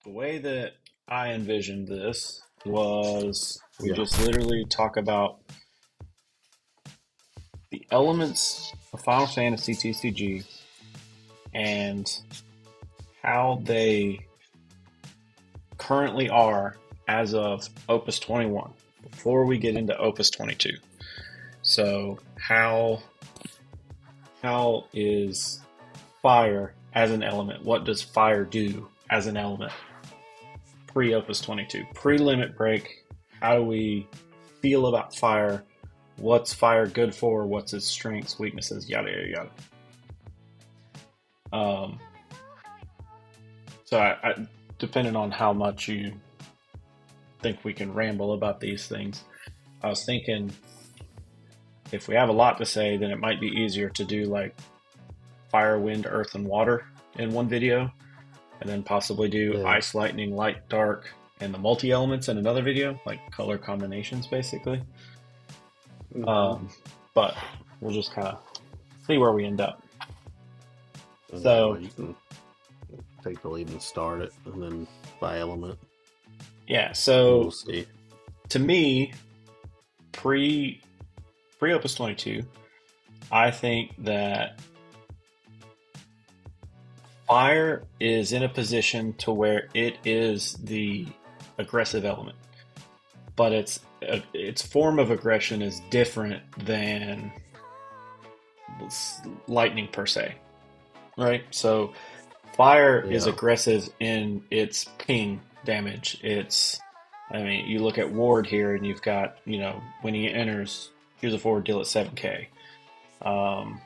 The way that I envisioned this was we Yeah. just literally talk about the elements of Final Fantasy TCG and how they currently are as of Opus 21 before we get into Opus 22. So how is fire as an element? What does fire do as an element? Pre Opus 22, pre Limit Break. How do we feel about fire? What's fire good for? What's its strengths, weaknesses, yada yada yada. Um, so depending on how much you think we can ramble about these things, I was thinking if we have a lot to say, then it might be easier to do like fire, wind, earth, and water in one video, and then possibly do Yeah. ice, lightning, light, dark, and the multi elements in another video, like color combinations, basically. hmm Um, but we'll just kind of see where we end up. Yeah, well, So, you can take the lead and start it, and then by element, yeah. and we'll So see. to me, pre pre Opus 22, I think that fire is in a position to where it is the aggressive element, but its form of aggression is different than lightning per se, right? So fire is Yeah. aggressive in its ping damage. I mean, you look at Ward here, and you've got, when he enters, choose a forward, deal at 7k. Um,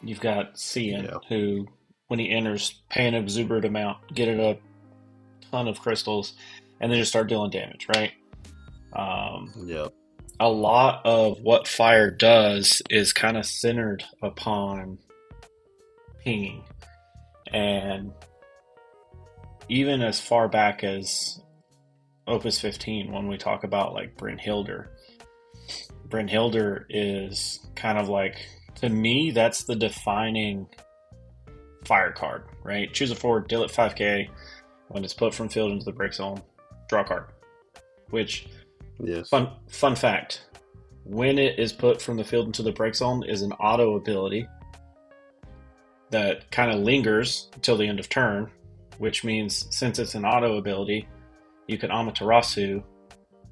you've got Cian, Yeah. who, when he enters, pay an exuberant amount, get it a ton of crystals, and then just start dealing damage, right? Um, Yep. a lot of what fire does is kind of centered upon pinging. And even as far back as Opus 15, when we talk about like Brynhildr, Brynhildr is kind of like, to me, that's the defining fire card, right? Choose a forward, deal it 5k. When it's put from field into the break zone, draw a card. Which, Yes. fun fact, when it is put from the field into the break zone is an auto ability that kind of lingers until the end of turn, which means since it's an auto ability, you can Amaterasu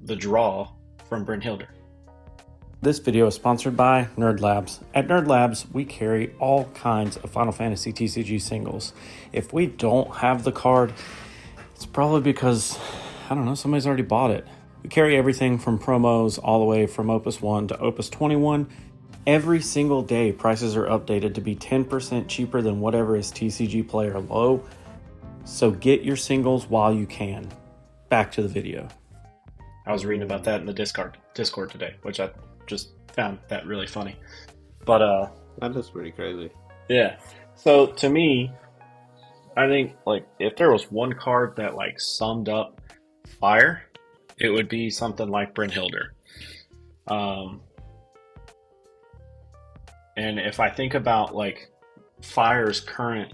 the draw from Brynhildr. This video is sponsored by Nerd Labs. At Nerd Labs, we carry all kinds of Final Fantasy TCG singles. If we don't have the card, it's probably because, I don't know, somebody's already bought it. We carry everything from promos all the way from Opus 1 to Opus 21. Every single day, prices are updated to be 10% cheaper than whatever is TCG player low. So get your singles while you can. Back to the video. I was reading about that in the Discord today, which I just found that really funny. But That is pretty crazy. yeah. So to me, I think like if there was one card that like summed up fire, it would be something like Brynhildr. Um, and if I think about like fire's current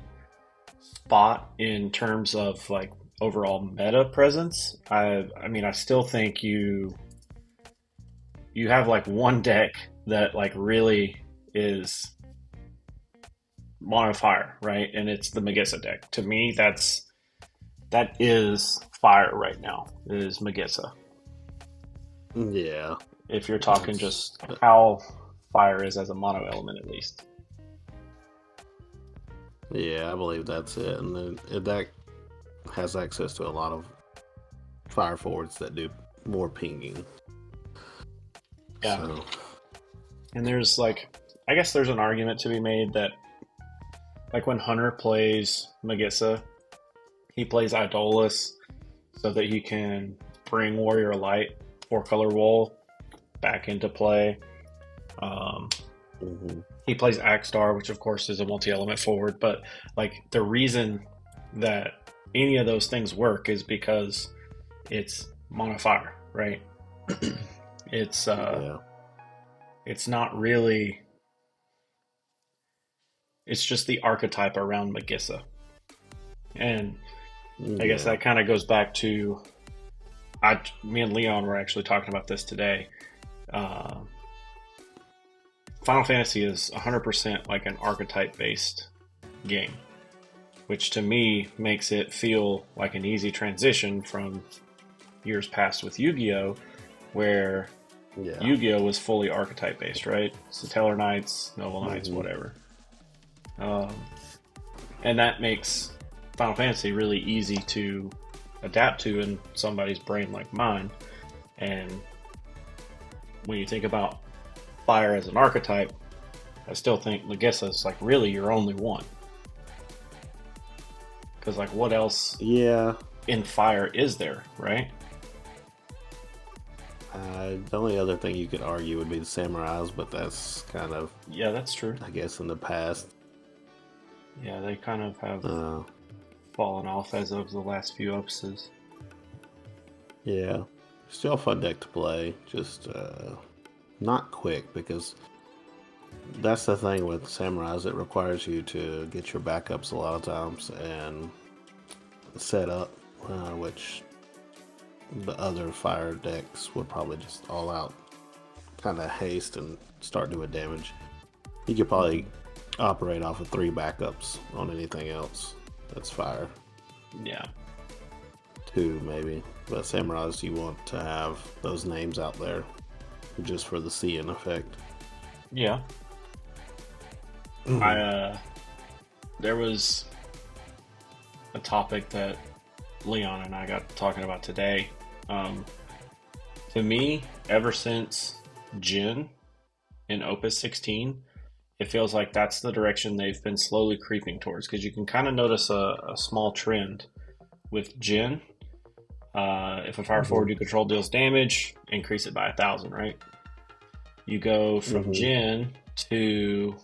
spot in terms of like overall meta presence, I mean I still think you have like one deck that like really is mono fire, right? And it's the Magissa deck. To me, that is fire right now. Is Magissa. Yeah. If you're talking That's. just how fire is as a mono element, at least. Yeah, I believe that's it. And then that has access to a lot of fire forwards that do more pinging. Yeah. So. And there's like, I guess there's an argument to be made that like when Hunter plays Magissa, he plays Idolus so that he can bring Warrior Light 4-color wall back into play. hmm He plays Axstar, which of course is a multi-element forward, but like the reason that any of those things work is because it's mono fire, right? it's Yeah. it's not really, it's just the archetype around Magissa. And I guess Yeah. that kind of goes back to me and Leon were actually talking about this today. Uh, Final Fantasy is 100% like an archetype based game, which to me makes it feel like an easy transition from years past with Yu-Gi-Oh, where Yeah. Yu-Gi-Oh was fully archetype based, right? Satellar Knights, Noble Knights, Hmm. whatever. Um, and that makes Final Fantasy really easy to adapt to in somebody's brain like mine. And when you think about fire as an archetype, I still think Legissa is like really your only one. Because like, what else Yeah. in fire is there, right? The only other thing you could argue would be the samurais, but that's kind of, Yeah, that's true. I guess, in the past. Yeah, they kind of have Uh, fallen off as of the last few opuses. yeah. Still a fun deck to play. Just not quick because that's the thing with samurais. It requires you to get your backups a lot of times and set up, which the other fire decks would probably just all out kind of haste and start doing damage. You could Hmm. probably operate off of 3 backups on anything else that's fire. Yeah, 2 maybe. But samurais, you want to have those names out there just for the seeing effect. yeah. I There was a topic that Leon and I got talking about today. Um, to me, ever since Jin in Opus 16, it feels like that's the direction they've been slowly creeping towards. Because you can kind of notice a small trend with Jin. If a fire Hmm. forward you control deals damage, increase it by 1,000, right? You go from Hmm. Jin to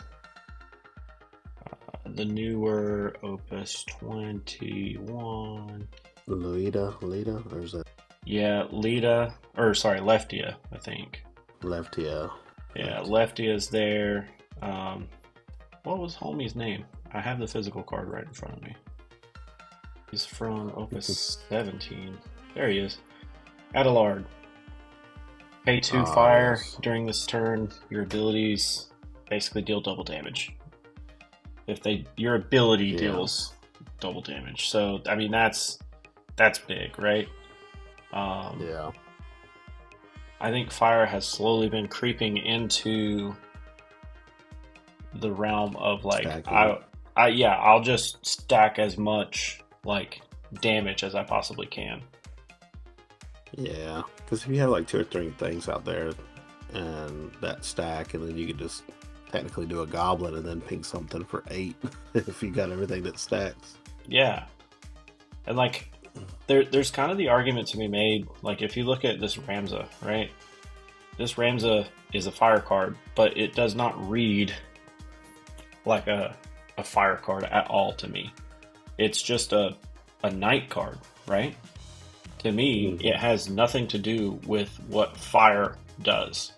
the newer Opus 21. Lita, or is that Yeah, Lita, or sorry, Leftia, I think. Leftia? Yeah, Left. Leftia's there. Um, what was Homie's name? I have the physical card right in front of me. He's from Opus 17. There he is. Adelard. Pay 2 Ah, fire yes. during this turn. Your abilities basically deal double damage. If they your ability Yeah. deals double damage. So I mean that's big, right? Um, Yeah. I think fire has slowly been creeping into the realm of like Stacking. I'll just stack as much like damage as I possibly can. Yeah. Because if you have like 2 or 3 things out there and that stack, and then you could just technically do a goblin and then ping something for 8 if you got everything that stacks. Yeah, and like there's kind of the argument to be made. Like if you look at this Ramza, right? This Ramza is a fire card, but it does not read like a fire card at all to me. It's just a night card, right? To me, Hmm. it has nothing to do with what fire does.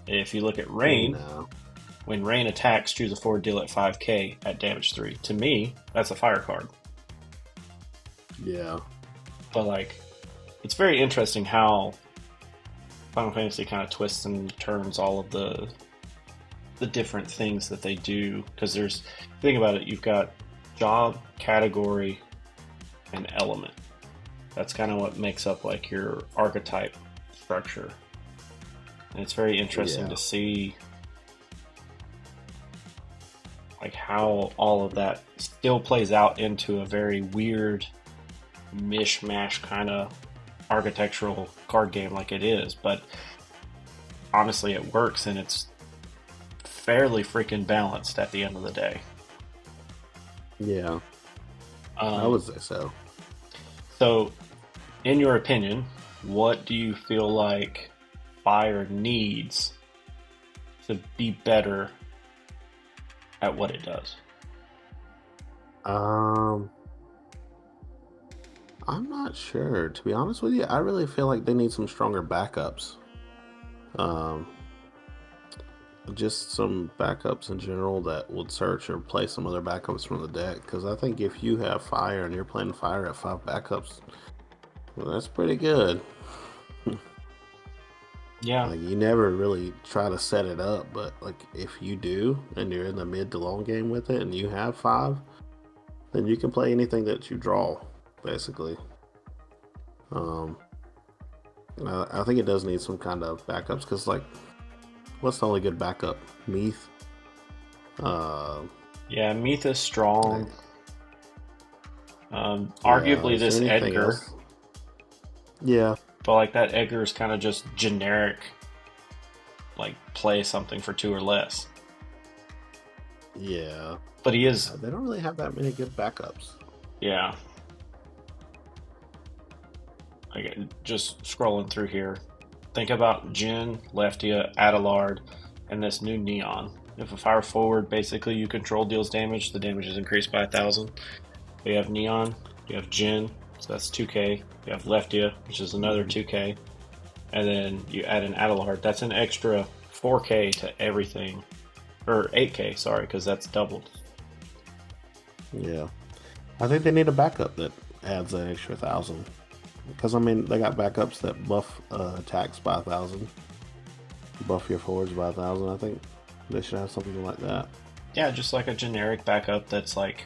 If you look at Rain, No. when Rain attacks, choose a forward deal at 5k at damage 3. To me, that's a fire card. Yeah. But like, it's very interesting how Final Fantasy kind of twists and turns all of the different things that they do. Because think about it, you've got job, category, and element. That's kind of what makes up like your archetype structure. And it's very interesting Yeah. to see like how all of that still plays out into a very weird mishmash kind of architectural card game like it is. But honestly, it works and it's fairly freaking balanced at the end of the day. Yeah. I Um, would say so. so, in your opinion, what do you feel like Fire needs to be better at what it does? Um, I'm not sure. To be honest with you, I really feel like they need some stronger backups. Um, just some backups in general that would search or play some other backups from the deck. Because I think if you have fire and you're playing fire at 5 backups, well, that's pretty good. Yeah, Like you never really try to set it up, but like if you do and you're in the mid to long game with it and you have 5, then you can play anything that you draw, basically. Um, I think it does need some kind of backups because like, what's the only good backup? Meath. Uh, yeah. Meath is strong. like, yeah. Arguably Is there this anything Edgar, else? Yeah, but like that Edgar is kind of just generic. Like play something for 2 or less. yeah. But he is, They don't really have that many good backups. yeah. Like just scrolling through here. Think about Jin, Leftia, Adelard, and this new Neon. If a fire forward, basically you control deals damage, the damage is increased by 1,000. We have Neon, you have Jin, so that's 2k. You have Leftia, which is another 2k. And then you add an Adelard, that's an extra 4k to everything. Or 8k, sorry, because that's doubled. Yeah, I think they need a backup that adds an extra 1,000. Because I mean, they got backups that buff attacks by 1,000, buff your forwards by 1,000. I think they should have something like that. Yeah, just like a generic backup that's like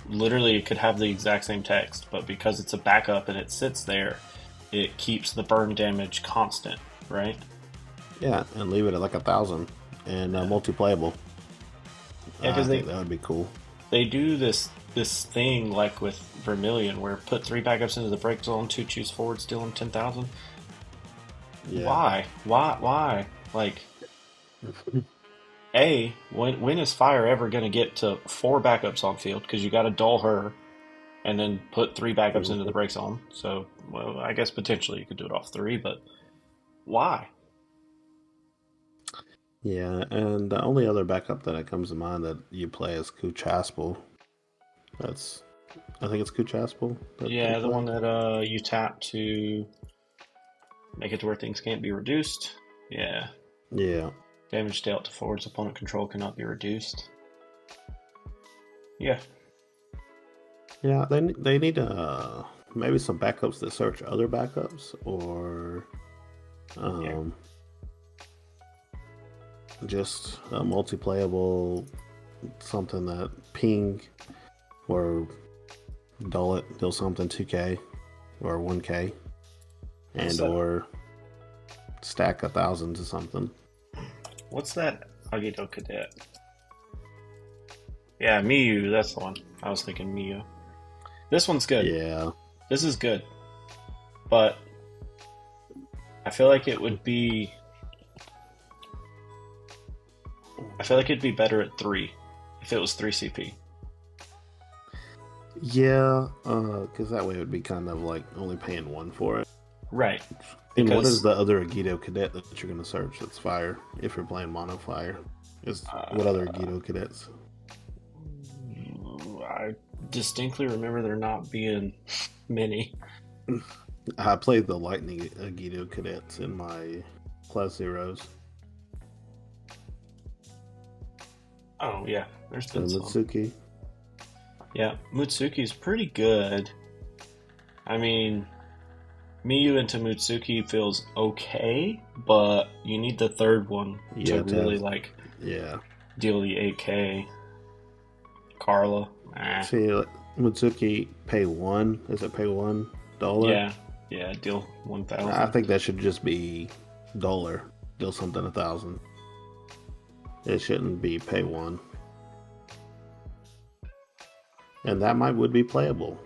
literally it could have the exact same text, but because it's a backup and it sits there, it keeps the burn damage constant, right? Yeah, and leave it at like 1,000 and Yeah, multiplayable. yeah, I because think that would be cool. they do this thing like with Vermilion where put 3 backups into the break zone, 2 choose forwards, deal them 10,000. Yeah, Why? Why? Like, A, when is Fire ever going to get to 4 backups on field? Because you got to dull her and then put 3 backups into the break zone. So, well, I guess potentially you could do it off 3, but why? yeah. And the only other backup that comes to mind that you play is Kuchaspel. That's, I think it's Kuchaspel that they Yeah, the play. one that you tap to make it to where things can't be reduced. Yeah. Yeah, Damage dealt to forwards opponent control cannot be reduced. Yeah. yeah. They need maybe some backups that search other backups or Yeah. um, just a multiplayable something that ping or dull it, deal something 2k or 1k, and So, or stack 1,000 to something. what's that Agito Cadet? Yeah, Miyu, that's the one. I was thinking Miyu. This one's good. Yeah, This is good. But I feel like it would be I feel like it'd be better at 3 if it was 3 CP. yeah, because that way it would be kind of like only paying 1 for it. Right. And what is Because the other Agito Cadet that you're going to search that's fire if you're playing mono fire? Is what other Agito Cadets? I distinctly remember there not being many. I played the Lightning Agito Cadets in my Class Zeros. Oh yeah, there's So been some. Mitsuki. Yeah, Mutsuki's pretty good. I mean, Miyu into Mutsuki feels okay, but you need the third one to Yeah, really Tev. like Yeah. deal the 8k. Carla, See, like, Mitsuki pay 1. Is it pay $1? yeah, yeah, deal I 1,000. think that should just be dollar. Deal something 1,000. It shouldn't be pay 1. And that would be playable.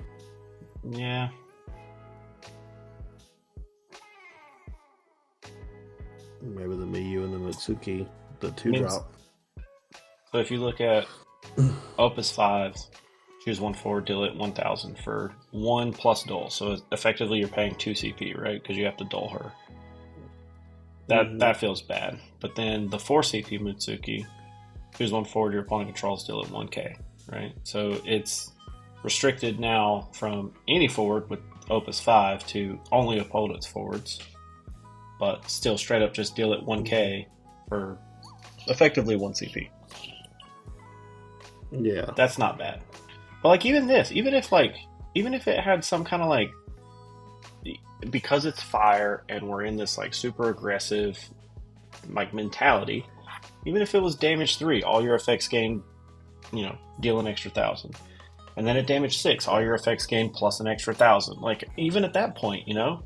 Yeah, Maybe the Miyu and the Mitsuki, the I 2 mean, drop. so if you look at Opus 5, choose one forward, deal it 1,000 for 1 plus dull. So effectively you're paying 2 CP, right? Because you have to dull her. That feels bad. But then the 4 CP Mutsuki, choose one forward, your opponent controls, deal it 1k, right? So it's restricted now from any forward with Opus 5 to only opponent's forwards, but still straight up just deal it 1k for effectively 1 CP. Yeah. That's not bad. But like even this, even if it had some kind of like, because it's fire and we're in this like super aggressive like mentality, even if it was damage 3, all your effects gain, deal an extra 1,000. And then at damage 6, all your effects gain plus an extra 1,000. Like even at that point, you're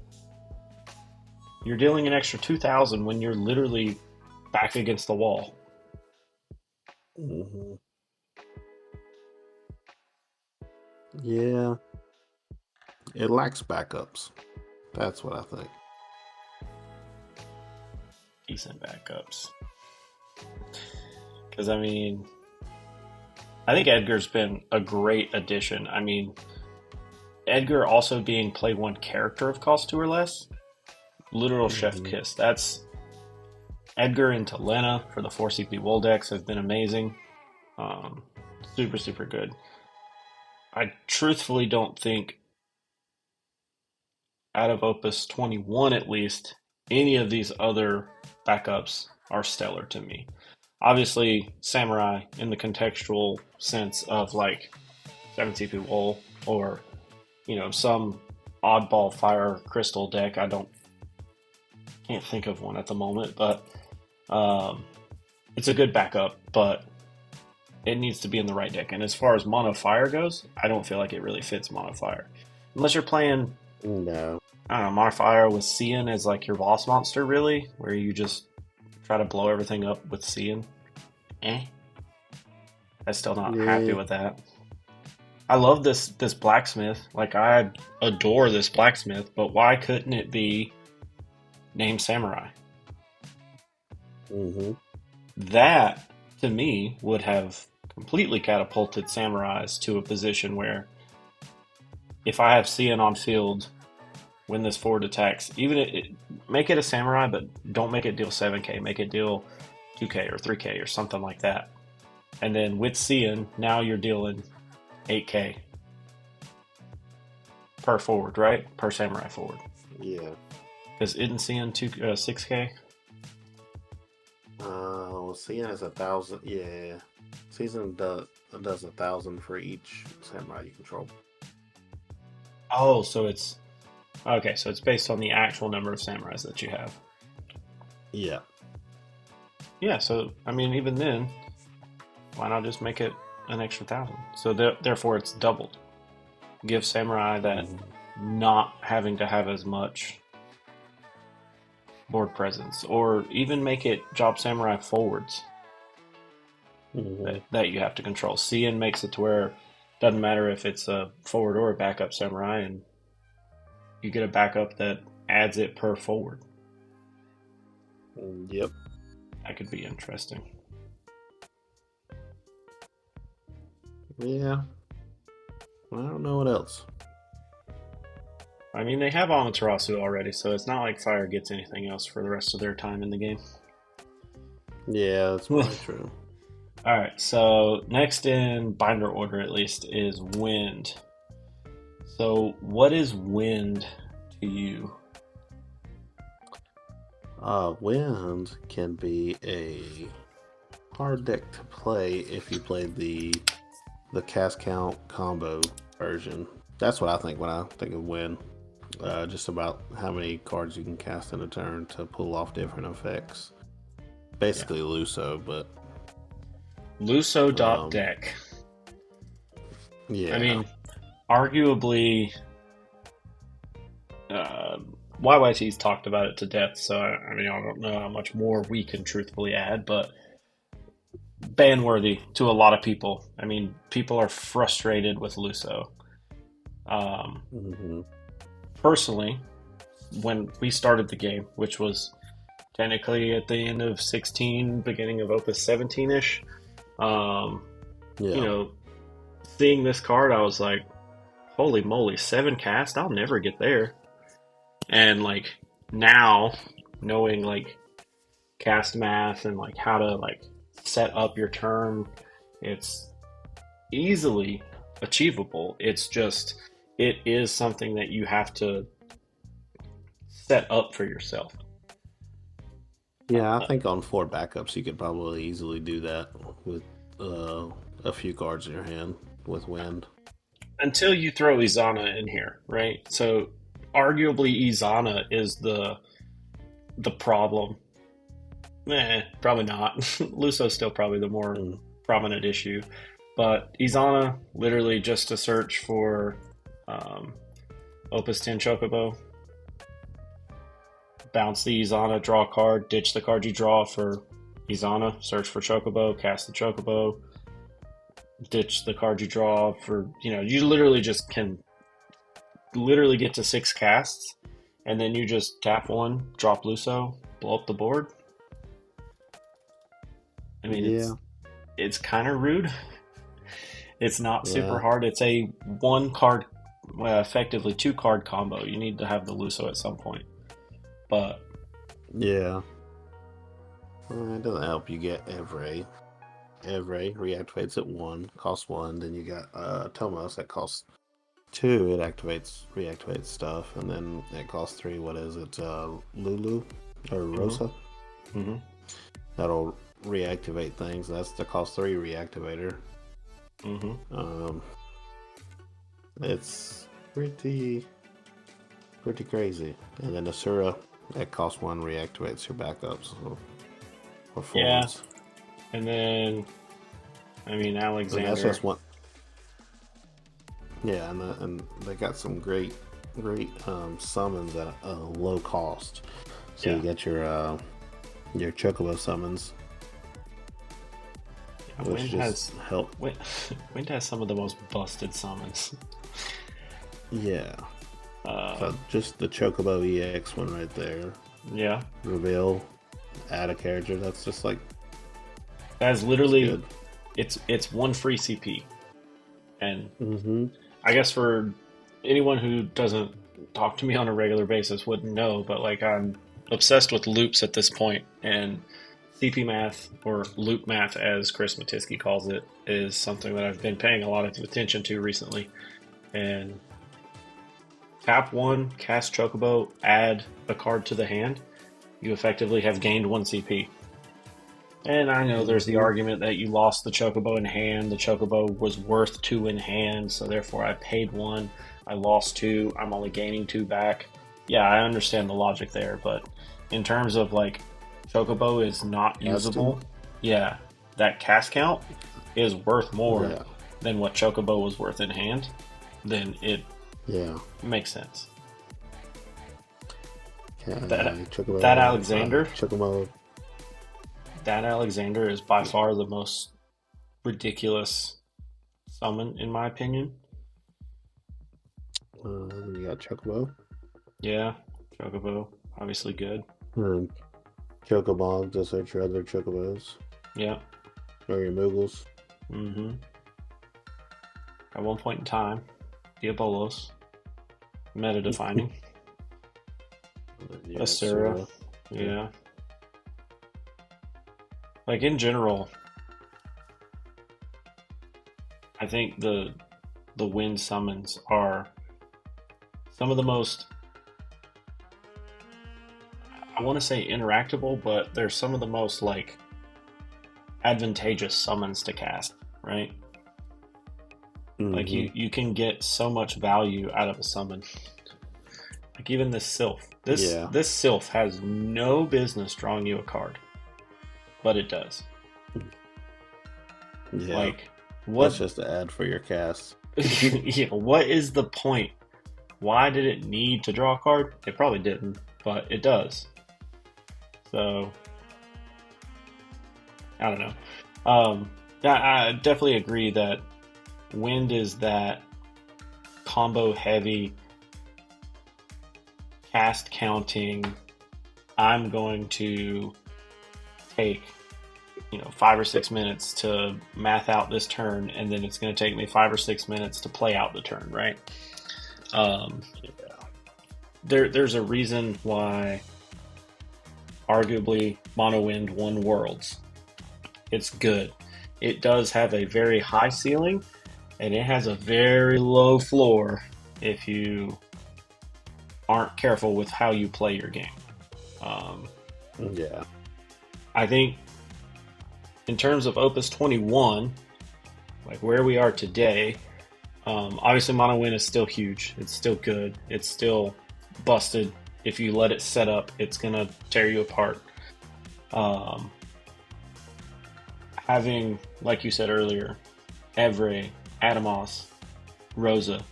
dealing an extra 2,000 when you're literally back against the wall. Hmm. Yeah. It lacks backups. That's what I think. Decent backups. Because, I mean, I think Edgar's been a great addition. I mean, Edgar also being play 1 character of cost 2 or less, literal chef kiss. That's Edgar into Lena for the 4 CP Wool decks have been amazing. Super, super good. I truthfully don't think, out of Opus 21 at least, any of these other backups are stellar to me. Obviously, Samurai in the contextual sense of like 7 CP Wool or, some oddball fire crystal deck. Can't think of one at the moment, but it's a good backup, but it needs to be in the right deck. And as far as mono fire goes, I don't feel like it really fits mono fire. Unless you're playing, No. I don't know, mono fire with Cian as like your boss monster, really, where you just try to blow everything up with Cian. I'm still not happy with that. I love this blacksmith. Like, I adore this blacksmith, but why couldn't it be named Samurai? That, to me, would have completely catapulted Samurais to a position where if I have Cian on field when this forward attacks, make it a Samurai, but don't make it deal 7k. Make it deal 2k or 3k or something like that. And then with Cian, now you're dealing 8k per forward, right? Per Samurai forward. Yeah. Because isn't Cian 6k? Cian is 1,000. Yeah. Season does 1,000 for each Samurai you control. Oh, so it's based on the actual number of samurais that you have. Yeah. Yeah, so I mean, even then, why not just make it an extra 1,000? So therefore, it's doubled. Give samurai that not having to have as much board presence, or even make it job samurai forwards that you have to control. Cian makes it to where it doesn't matter if it's a forward or a backup samurai, and you get a backup that adds it per forward. Yep. That could be interesting. Yeah. I don't know what else. I mean, they have Amaterasu already, so it's not like Fire gets anything else for the rest of their time in the game. Yeah, that's probably true. Alright, so next in binder order, at least, is Wind. So, what is Wind to you? Wind can be a hard deck to play if you play the cast count combo version. That's what I think when I think of Wind. Just about how many cards you can cast in a turn to pull off different effects. Basically Luso, but Luso deck. Yeah. I mean, arguably, YYT's talked about it to death, so I mean, I don't know how much more we can truthfully add, but ban worthy to a lot of people. I mean, people are frustrated with Luso. Personally, when we started the game, which was technically at the end of 16, beginning of Opus 17-ish, seeing this card, I was like, holy moly, 7 cast? I'll never get there. And like now, knowing like cast math and like how to like set up your turn, it's easily achievable. It's just, it is something that you have to set up for yourself. Yeah, I think on 4 backups you could probably easily do that with uh, a few cards in your hand with wind. Until you throw Izana in here, right? So arguably Izana is the problem. Probably not. Luso's still probably the more Mm. prominent issue, but Izana literally just a search for um, Opus 10 Chocobo, bounce the Izana, draw a card, ditch the card you draw for Izana, search for Chocobo, cast the Chocobo, ditch the card you draw for, you literally just can literally get to 6 casts, and then you just tap one, drop Luso, blow up the board. I mean, Yeah, it's kind of rude. It's not super yeah, hard. It's a one card, well, effectively 2 card combo. You need to have the Luso at some point, but yeah. It doesn't help you get Evray. Evray reactivates at 1, costs 1. Then you got Tomos that costs 2. It reactivates stuff, and then it costs 3. What is it? Lulu or hmm Rosa? hmm That'll reactivate things. That's the cost 3 reactivator. hmm Um, it's pretty crazy. And then Asura that costs 1 reactivates your backups or yeah. forwards. And then, I mean, And that's Alexander. just one. Yeah, and they got some great summons at a low cost. So Yeah, you get your Chocobo summons, yeah, which just help. Wind, Wind has some of the most busted summons. Yeah. So Um, just the Chocobo EX one right there. yeah, Reveal, add a character. That's just like that's it's literally good. it's one free CP, and Mm-hmm. I guess for anyone who doesn't talk to me on a regular basis wouldn't know, but like I'm obsessed with loops at this point, and CP math or loop math, as Chris Matisky calls it, is something that I've been paying a lot of attention to recently. And tap one, cast Chocobo, add a card to the hand, you effectively have gained 1 CP. And I know there's the Mm-hmm. argument that you lost the Chocobo in hand. The Chocobo was worth 2 in hand, so therefore I paid 1. I lost 2. I'm only gaining 2 back. Yeah, I understand the logic there, but in terms of like Chocobo is not Casting. usable, yeah, that cast count is worth more Yeah. than what Chocobo was worth in hand, then it Yeah. makes sense. That that Chocobo. Alexander, Chocobo. that Alexander is by far the most ridiculous summon, in my opinion. You got Chocobo. Yeah, Chocobo, obviously good. And Chocobomb to search your other Chocobos Yeah. or your Moogles. Mm-hmm. At one point in time, Diabolos, meta defining. Yeah, Asura, Asura. Yeah. yeah. Like in general, I think the wind summons are some of the most, I want to say interactable, but they're some of the most like advantageous summons to cast, right? Like Mm-hmm. you can get so much value out of a summon. Like even this Sylph. This Yeah. this Sylph has no business drawing you a card, but it does. Yeah. Like That's what just an ad for your cast. yeah, what is the point? Why did it need to draw a card? It probably didn't, but it does. So I don't know. I definitely agree that Wind is that combo heavy, cast counting. I'm going to take 5 or 6 minutes to math out this turn, and then it's going to take me 5 or 6 minutes to play out the turn, right? Um, there's a reason why arguably Mono Wind won Worlds. It's good. It does have a very high ceiling, and it has a very low floor if you aren't careful with how you play your game. Um, Yeah. I think in terms of Opus 21, like where we are today, obviously mono wind is still huge. It's still good. It's still busted. If you let it set up, it's gonna tear you apart. Um, Having, like you said earlier, Evre, Atomos, Rosa,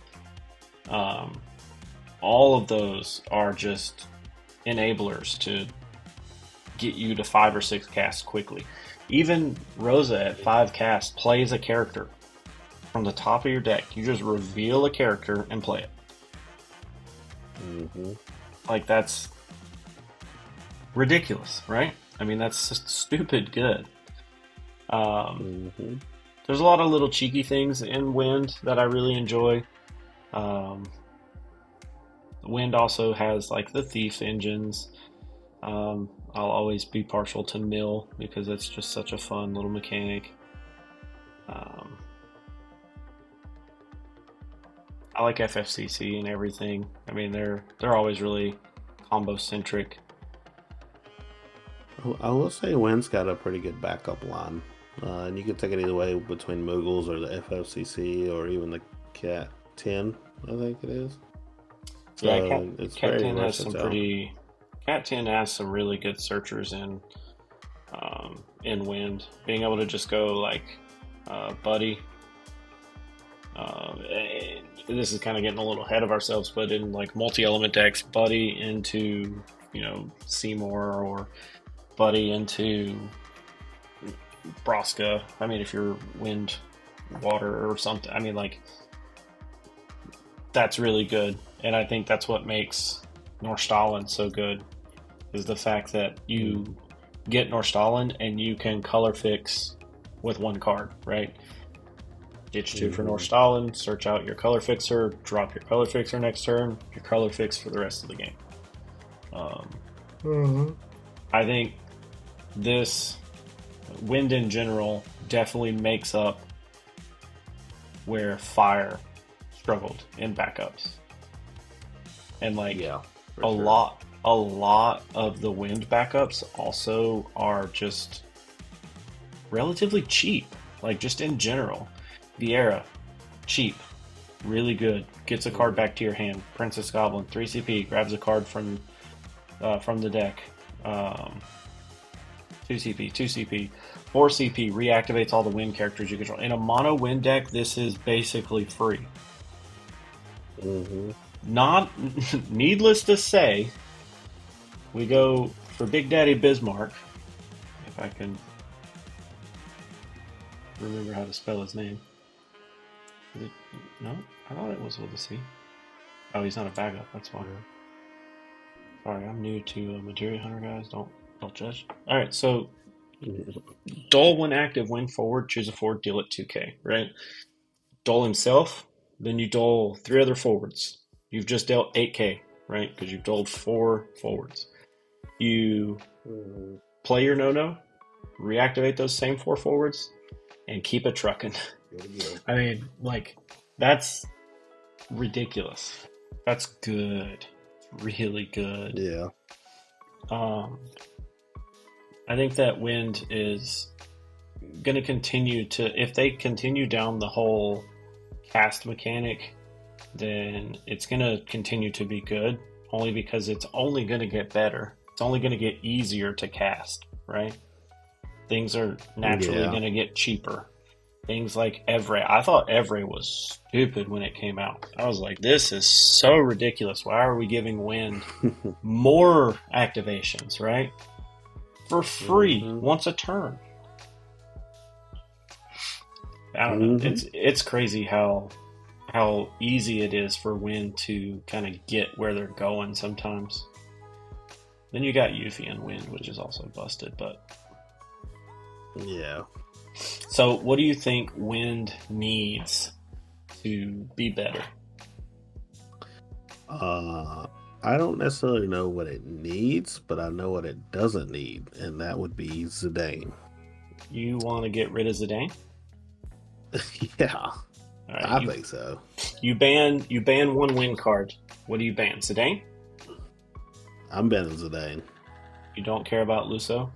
um, all of those are just enablers to get you to 5 or 6 casts quickly. Even Rosa at 5 casts plays a character from the top of your deck. You just reveal a character and play it. Mm-hmm. Like, that's ridiculous, right? I mean, that's just stupid good. Mm-hmm. There's a lot of little cheeky things in Wind that I really enjoy. Um, Wind also has like the Thief engines. I'll always be partial to Mill because it's just such a fun little mechanic. Um, I like FFCC and everything. I mean, they're always really combo centric. I will say Wynn's got a pretty good backup line. And you can take it either way between Moogles or the FFCC or even the Cat 10, I think it is. Yeah, So it's Cat very 10 has some versatile. pretty. Cat 10 has some really good searchers in Wind. Being able to just go like Buddy. This is kind of getting a little ahead of ourselves, but in like multi-element decks, Buddy into Seymour or Buddy into Braska. I mean, if you're Wind, Water, or something, I mean, like that's really good, and I think that's what makes Norstalen so good is the fact that you get Norstalen and you can color fix with one card, right? Ditch 2 for Norstalen, search out your color fixer, drop your color fixer next turn, your color fix for the rest of the game. I think this Wind in general definitely makes up where Fire struggled in backups. And like Yeah, a for sure. lot of the Wind backups also are just relatively cheap. Like just in general. Viera, cheap, really good. Gets a card back to your hand. Princess Goblin, 3 CP, grabs a card from the deck. 2 CP, 2 CP, 4 CP, reactivates all the Wind characters you control. In a mono Wind deck, this is basically free. Mm-hmm. Not needless to say, we go for Big Daddy Bismarck. If I can remember how to spell his name. No, I thought it was with a C. Oh, he's not a backup. That's why. Sorry, I'm new to Materia Hunter, guys. Don't judge. All right, so Dole when active, when forward, choose a forward, deal it 2K. Right? Dole himself, then you dole 3 other forwards. You've just dealt 8K, right? Because you've doled 4 forwards. You play your no-no, reactivate those same 4 forwards, and keep it trucking. I mean, like, that's ridiculous. That's good. Really good. Yeah. I think that Wind is going to continue to, if they continue down the whole cast mechanic, then it's going to continue to be good, only because it's only going to get better. It's only going to get easier to cast, right? Things are naturally going to get cheaper. Things like Evre. I thought Evre was stupid when it came out. I was like, this is so ridiculous. Why are we giving Wind more activations, right? For free, once a turn. I don't know. It's crazy how easy it is for Wind to kind of get where they're going sometimes. Then you got Yuffie and Wind, which is also busted, but yeah. So, what do you think Wind needs to be better? I don't necessarily know what it needs, but I know what it doesn't need, and that would be Zidane. You want to get rid of Zidane? Yeah, right, I think so. You ban 1 Wind card. What do you ban? Zidane? I'm banning Zidane. You don't care about Luso?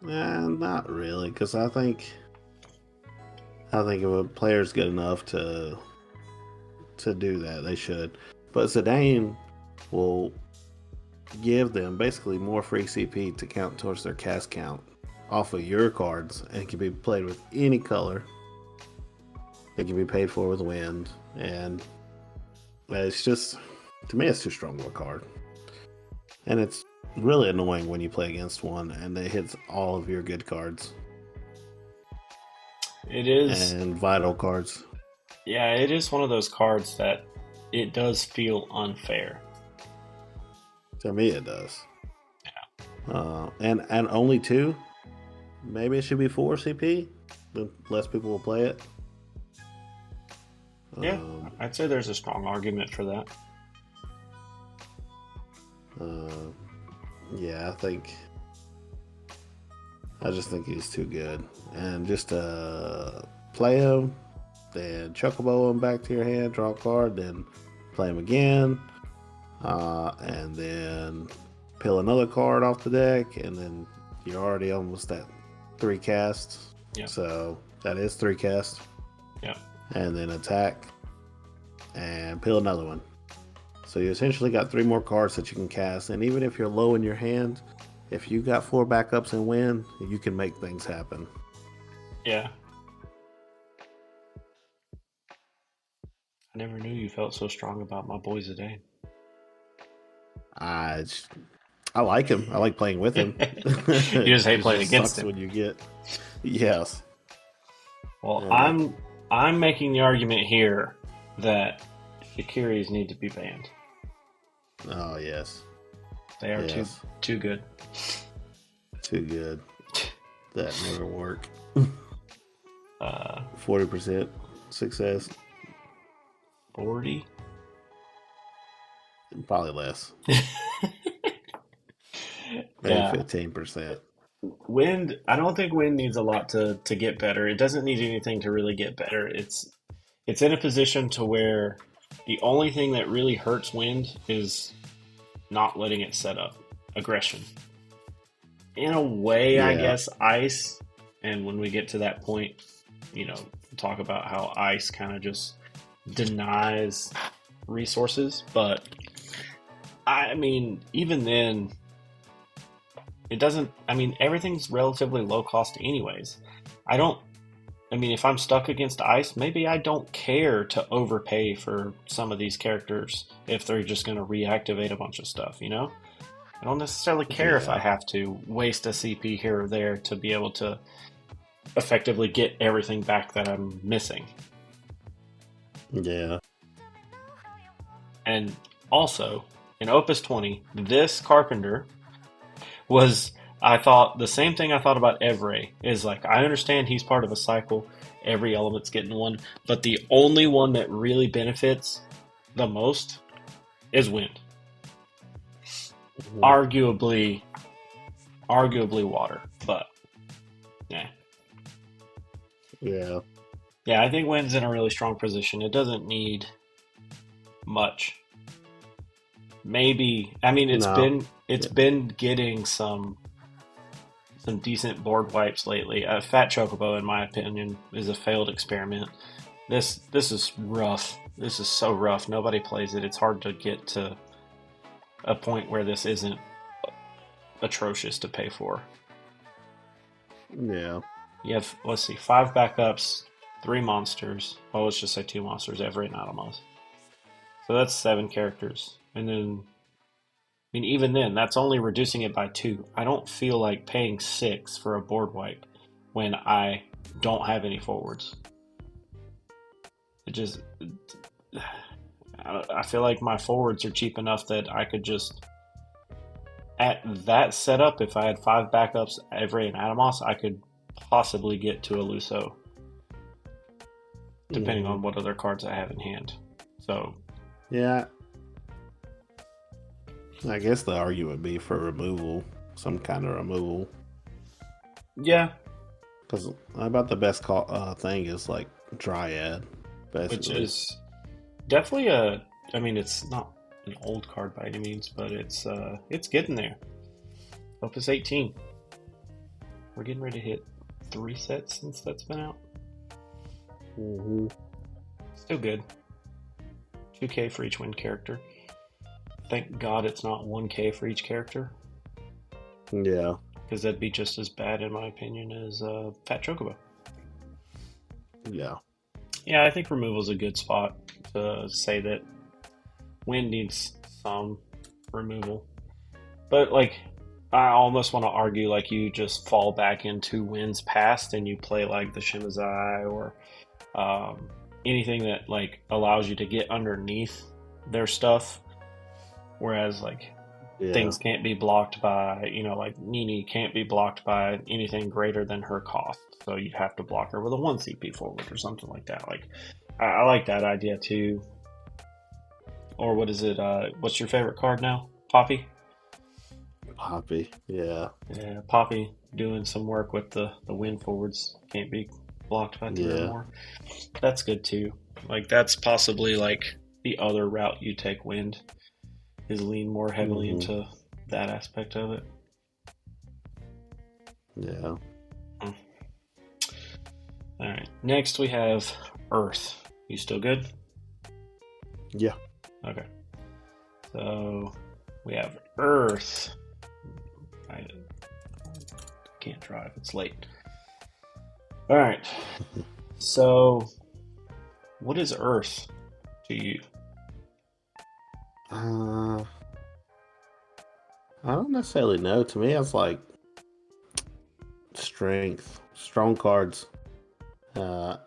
Not really, because I think if a player's good enough to do that, they should. But Zidane will give them basically more free CP to count towards their cast count off of your cards, and it can be played with any color. It can be paid for with wind, and it's just, to me, it's too strong of a card, and it's really annoying when you play against one and it hits all of your good cards It is, and vital cards. yeah, it is one of those cards that it does feel unfair. To me, it does. And only two. Maybe it should be four CP. Then less people will play it. Yeah, Um, I'd say there's a strong argument for that. uh, yeah, I just think he's too good, and just play him, then Chocobo him back to your hand, draw a card, then play him again, and then peel another card off the deck, and then you're already almost at three casts. Yeah. So that is three casts. Yeah. And then attack and peel another one. So you essentially got three more cards that you can cast, and even if you're low in your hand, if you got four backups and win, you can make things happen. Yeah. I never knew you felt so strong about my boy Zidane. I like him. I like playing with him. You just hate It playing just against sucks him. when you get. Yes. Well, And I'm making the argument here that Shakiris need to be banned. oh yes, They are yes, too good. too good. That never work. 40% success, 40. probably less. Maybe Yeah. 15%. Wind, I don't think Wind needs a lot to get better. It doesn't need anything to really get better. It's in a position to where the only thing that really hurts Wind is not letting it set up aggression. In a way, I Yeah, guess Ice, and when we get to that point, talk about how Ice kind of just denies resources, but I mean, even then, it doesn't. I mean, everything's relatively low cost, anyways. I don't. I mean, if I'm stuck against Ice, maybe I don't care to overpay for some of these characters if they're just going to reactivate a bunch of stuff, you know? I don't necessarily care if I yeah, have to waste a CP here or there to be able to effectively get everything back that I'm missing. yeah. And also, in Opus 20, this Carpenter was, I thought the same thing I thought about Evray is like, I understand he's part of a cycle, every element's getting one, but the only one that really benefits the most is Wind. Mhm. Arguably water, but yeah. Yeah, Yeah, I think Wind's in a really strong position. It doesn't need much. Maybe, I mean, no, it's yeah, been getting some decent board wipes lately. Fat Chocobo, in my opinion, is a failed experiment. This is rough. This is so rough. Nobody plays it. It's hard to get to a point where this isn't atrocious to pay for. yeah, You have, let's see, 5 backups, 3 monsters. Well, let's just say 2 monsters every and Atomos. So that's 7 characters. And then, I mean, even then, that's only reducing it by 2. I don't feel like paying 6 for a board wipe when I don't have any forwards. It just, I feel like my forwards are cheap enough that I could just, at that setup, if I had 5 backups every and Atomos, I could possibly get to a Luso, depending on mhm. what other cards I have in hand. So, Yeah. I guess the argument would be for removal, some kind of removal. yeah, Because about the best thing is like Dryad, which basically. is definitely I mean, it's not an old card by any means, but it's getting there. Opus 18. We're getting ready to hit 3 sets since that's been out. Mm-hmm. Still good. 2K for each wind character. Thank God it's not 1K for each character. Yeah. Because that'd be just as bad, in my opinion, as Fat Chocobo. Yeah. Yeah, I think removal's a good spot to say that wind needs some removal. But, like, I almost want to argue, like, you just fall back into wind's past and you play, like, the Shimazai or anything that, like, allows you to get underneath their stuff. Whereas, like, things can't be blocked by, like Nini can't be blocked by anything greater than her cost. So you'd have to block her with a 1 CP forward or something like that. Like, I like that idea too. Or what is it? What's your favorite card now? Poppy? Poppy, yeah. Yeah, Poppy doing some work with the wind forwards. Can't be blocked by 3 or more. That's good too. Like, that's possibly like the other route you take wind is lean more heavily into that aspect of it. Yeah. All right. Next we have Earth. You still good? Yeah. Okay. So we have Earth. I can't drive. It's late. All right. So what is Earth to you? I don't necessarily know. To me, it's like strength, strong cards. I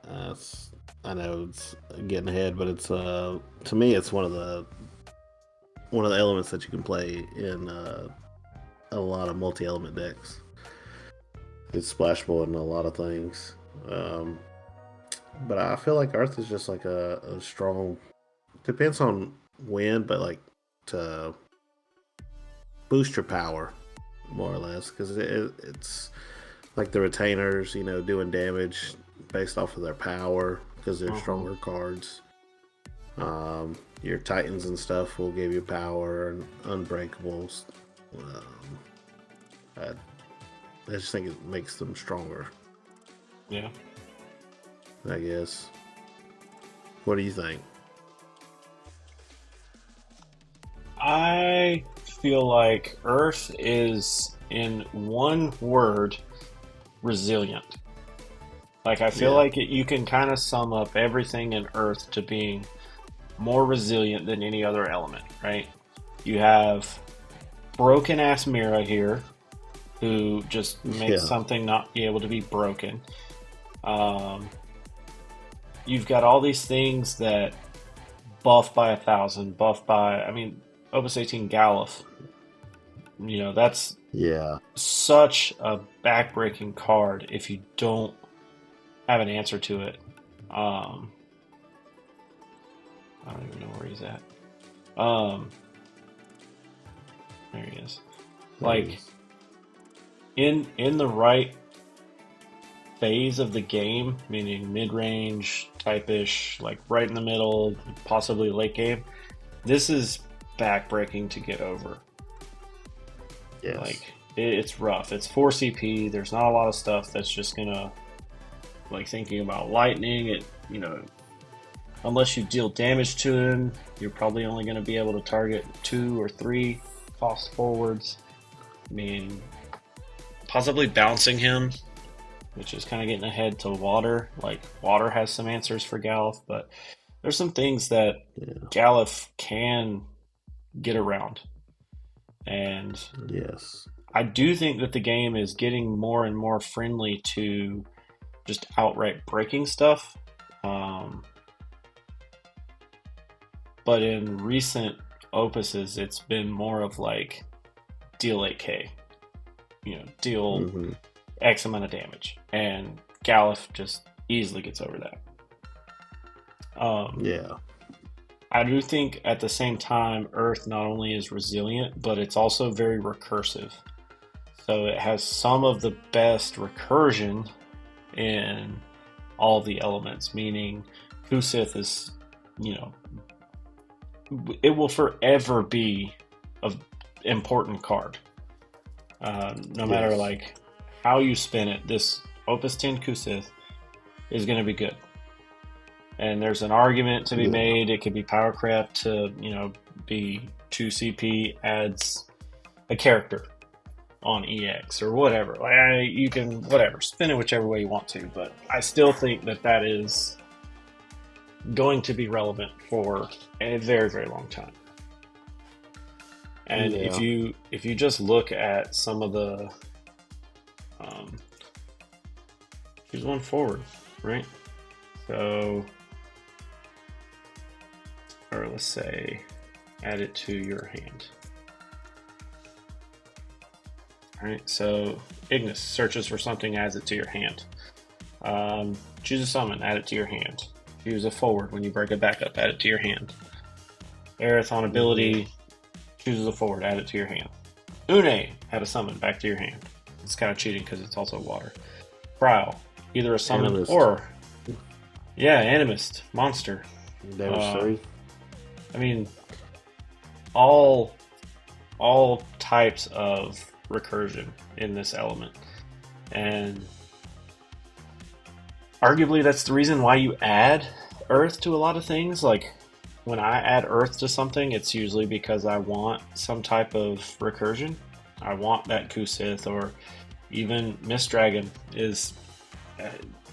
know it's getting ahead, but it's to me, it's one of the elements that you can play in a lot of multi-element decks. It's splashable in a lot of things, but I feel like Earth is just like a strong. Depends on when, but like to boost your power, more or less, because it's like the retainers, doing damage based off of their power because they're stronger cards. Your Titans and stuff will give you power and Unbreakables. I just think it makes them stronger. Yeah. I guess. What do you think? I feel like Earth is, in one word, resilient. Like, I feel like you can kind of sum up everything in Earth to being more resilient than any other element, right? You have broken ass Mira here, who just makes something not be able to be broken. You've got all these things that buff by 1,000, buff by, Opus 18 Galuf. That's such a backbreaking card if you don't have an answer to it. I don't even know where he's at. There he is. Like, in the right phase of the game, meaning mid-range, type-ish, like right in the middle, possibly late game, this is backbreaking to get over. Yes. Like, it's rough. It's 4 CP. There's not a lot of stuff that's just gonna, like, thinking about lightning, unless you deal damage to him, you're probably only going to be able to target 2 or 3 cost forwards. Possibly bouncing him, which is kind of getting ahead to Water. Like, Water has some answers for Galuf, but there's some things that Galuf can get around. And I do think that the game is getting more and more friendly to just outright breaking stuff. But in recent opuses, it's been more of like deal 8k, deal X amount of damage, and Galuf just easily gets over that. I do think at the same time, Earth not only is resilient, but it's also very recursive. So it has some of the best recursion in all the elements, meaning Kusith is, it will forever be an important card. No matter like how you spin it, this Opus 10 Kusith is going to be good. And there's an argument to be Yeah. made. It could be power crept to, be 2 CP adds a character on EX or whatever. You can, whatever, spin it whichever way you want to. But I still think that is going to be relevant for a very, very long time. And Yeah. if you just look at some of the, choose one forward, right? So, or let's say, add it to your hand. All right. So Ignis searches for something, adds it to your hand. Choose a summon, add it to your hand. Choose a forward when you break it back up, add it to your hand. Aerith on ability, chooses a forward, add it to your hand. Une, add a summon, back to your hand. It's kind of cheating because it's also water. Prowl, either a summon Animist. or... Yeah, Animist, monster. Damage 3. I mean, all types of recursion in this element. And arguably that's the reason why you add Earth to a lot of things. Like, when I add Earth to something, it's usually because I want some type of recursion. I want that Kusith, or even Mist Dragon is...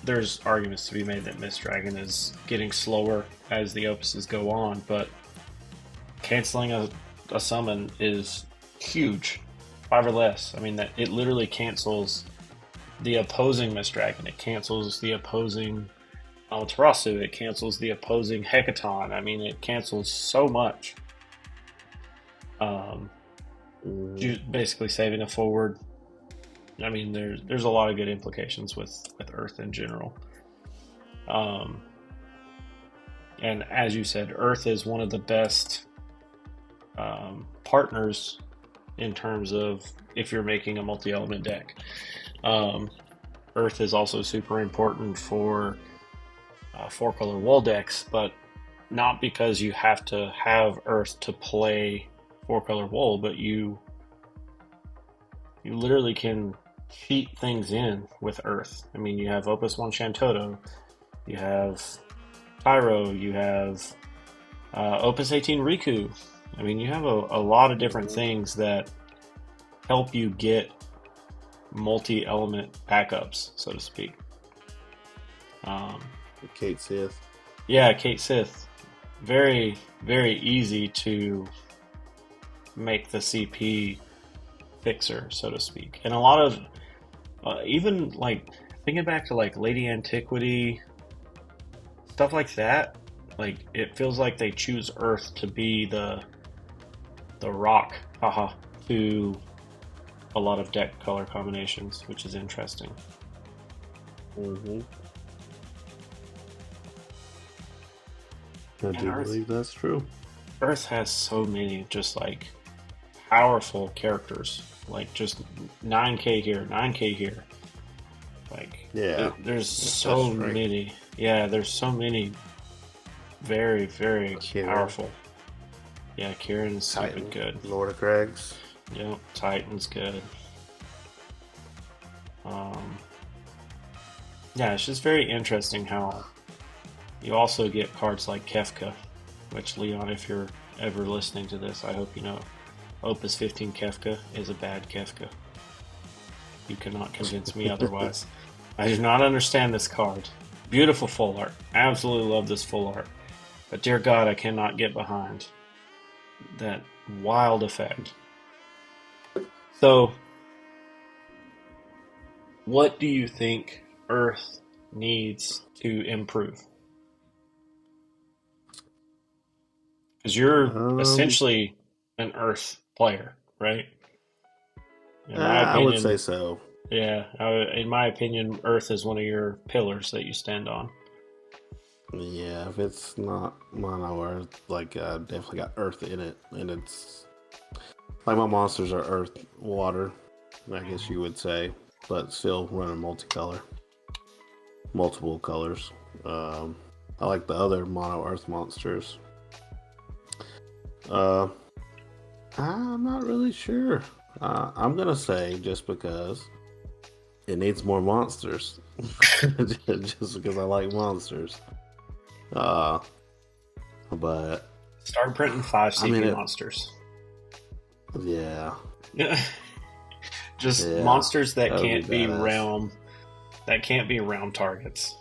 there's arguments to be made that Mist Dragon is getting slower as the opuses go on, but canceling a summon is huge. 5 or less. I mean, that it literally cancels the opposing Mist Dragon. It cancels the opposing Amaterasu. It cancels the opposing Hecaton. I mean, it cancels so much. Basically saving a forward. I mean, there's a lot of good implications with Earth in general. And as you said, Earth is one of the best partners in terms of if you're making a multi-element deck. Earth is also super important for 4-color wall decks, but not because you have to have Earth to play 4-color wall, but you literally can cheat things in with Earth. I mean, you have Opus 1 Shantoto, you have Tyro, you have Opus 18 Riku. I mean, you have a lot of different things that help you get multi-element backups, so to speak. Kate Sith. Yeah, Kate Sith. Very, very easy to make the CP fixer, so to speak. And a lot of, even like, thinking back to like Lady Antiquity, stuff like that, like, it feels like they choose Earth to be the rock, to a lot of deck color combinations, which is interesting. I do believe that's true. Earth has so many just like powerful characters, like just 9k here, 9k here. Like, yeah, there's so many. Yeah, there's so many very, very powerful. Yeah, Kieran's super good. Lord of Craigs. Yep, Titan's good. Yeah, it's just very interesting how you also get cards like Kefka, which, Leon, if you're ever listening to this, I hope you know. Opus 15 Kefka is a bad Kefka. You cannot convince me otherwise. I do not understand this card. Beautiful full art. Absolutely love this full art. But dear God, I cannot get behind that wild effect. So, what do you think Earth needs to improve? Because you're essentially an Earth player, right? In my opinion, I would say so. Yeah, in my opinion, Earth is one of your pillars that you stand on. Yeah, if it's not mono Earth, like, definitely got Earth in it, and it's like my monsters are Earth, water, I guess you would say, but still running multicolor, multiple colors. I like the other mono Earth monsters. I'm not really sure. I'm gonna say, just because It needs more monsters. Just because I like monsters. Uh, but Start printing 5 I mean, CP monsters. yeah, Yeah. Just yeah, monsters that would be badass. that can't be round targets.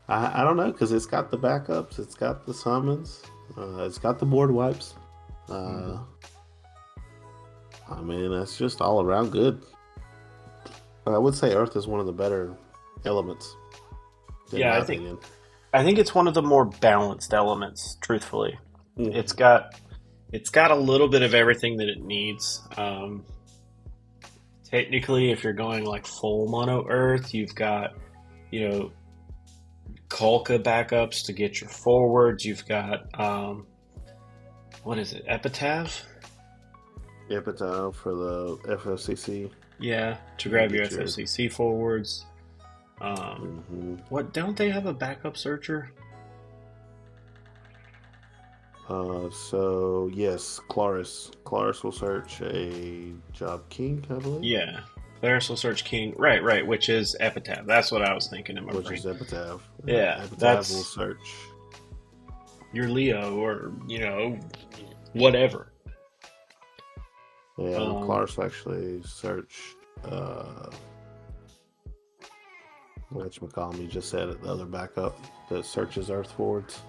I don't know because it's got the backups, it's got the summons, it's got the board wipes. Uh, Hmm. I mean, that's just all around good. I would say Earth is one of the better elements, in Yeah, my opinion. I think it's one of the more balanced elements, truthfully. It's Mhm. got it's got a little bit of everything that it needs. Technically, if you're going like full mono Earth, you've got, you know, Kolka backups to get your forwards. You've got what is it, Epitaph? Epitaph for the FFCC Yeah, to to grab your get your. FFCC forwards. Hmm. What don't they have a backup searcher? So yes, Claris. Claris will search a Job King, I believe, Yeah, Claris will search King. Right, right, which is Epitaph. That's what I was thinking in my which brain. is Epitaph. Yeah, Epitaph will that's search. your Leo or whatever. Yeah, and Um, Claris actually search. Whatchamacallit, you just said it, the other backup that searches Earth forwards.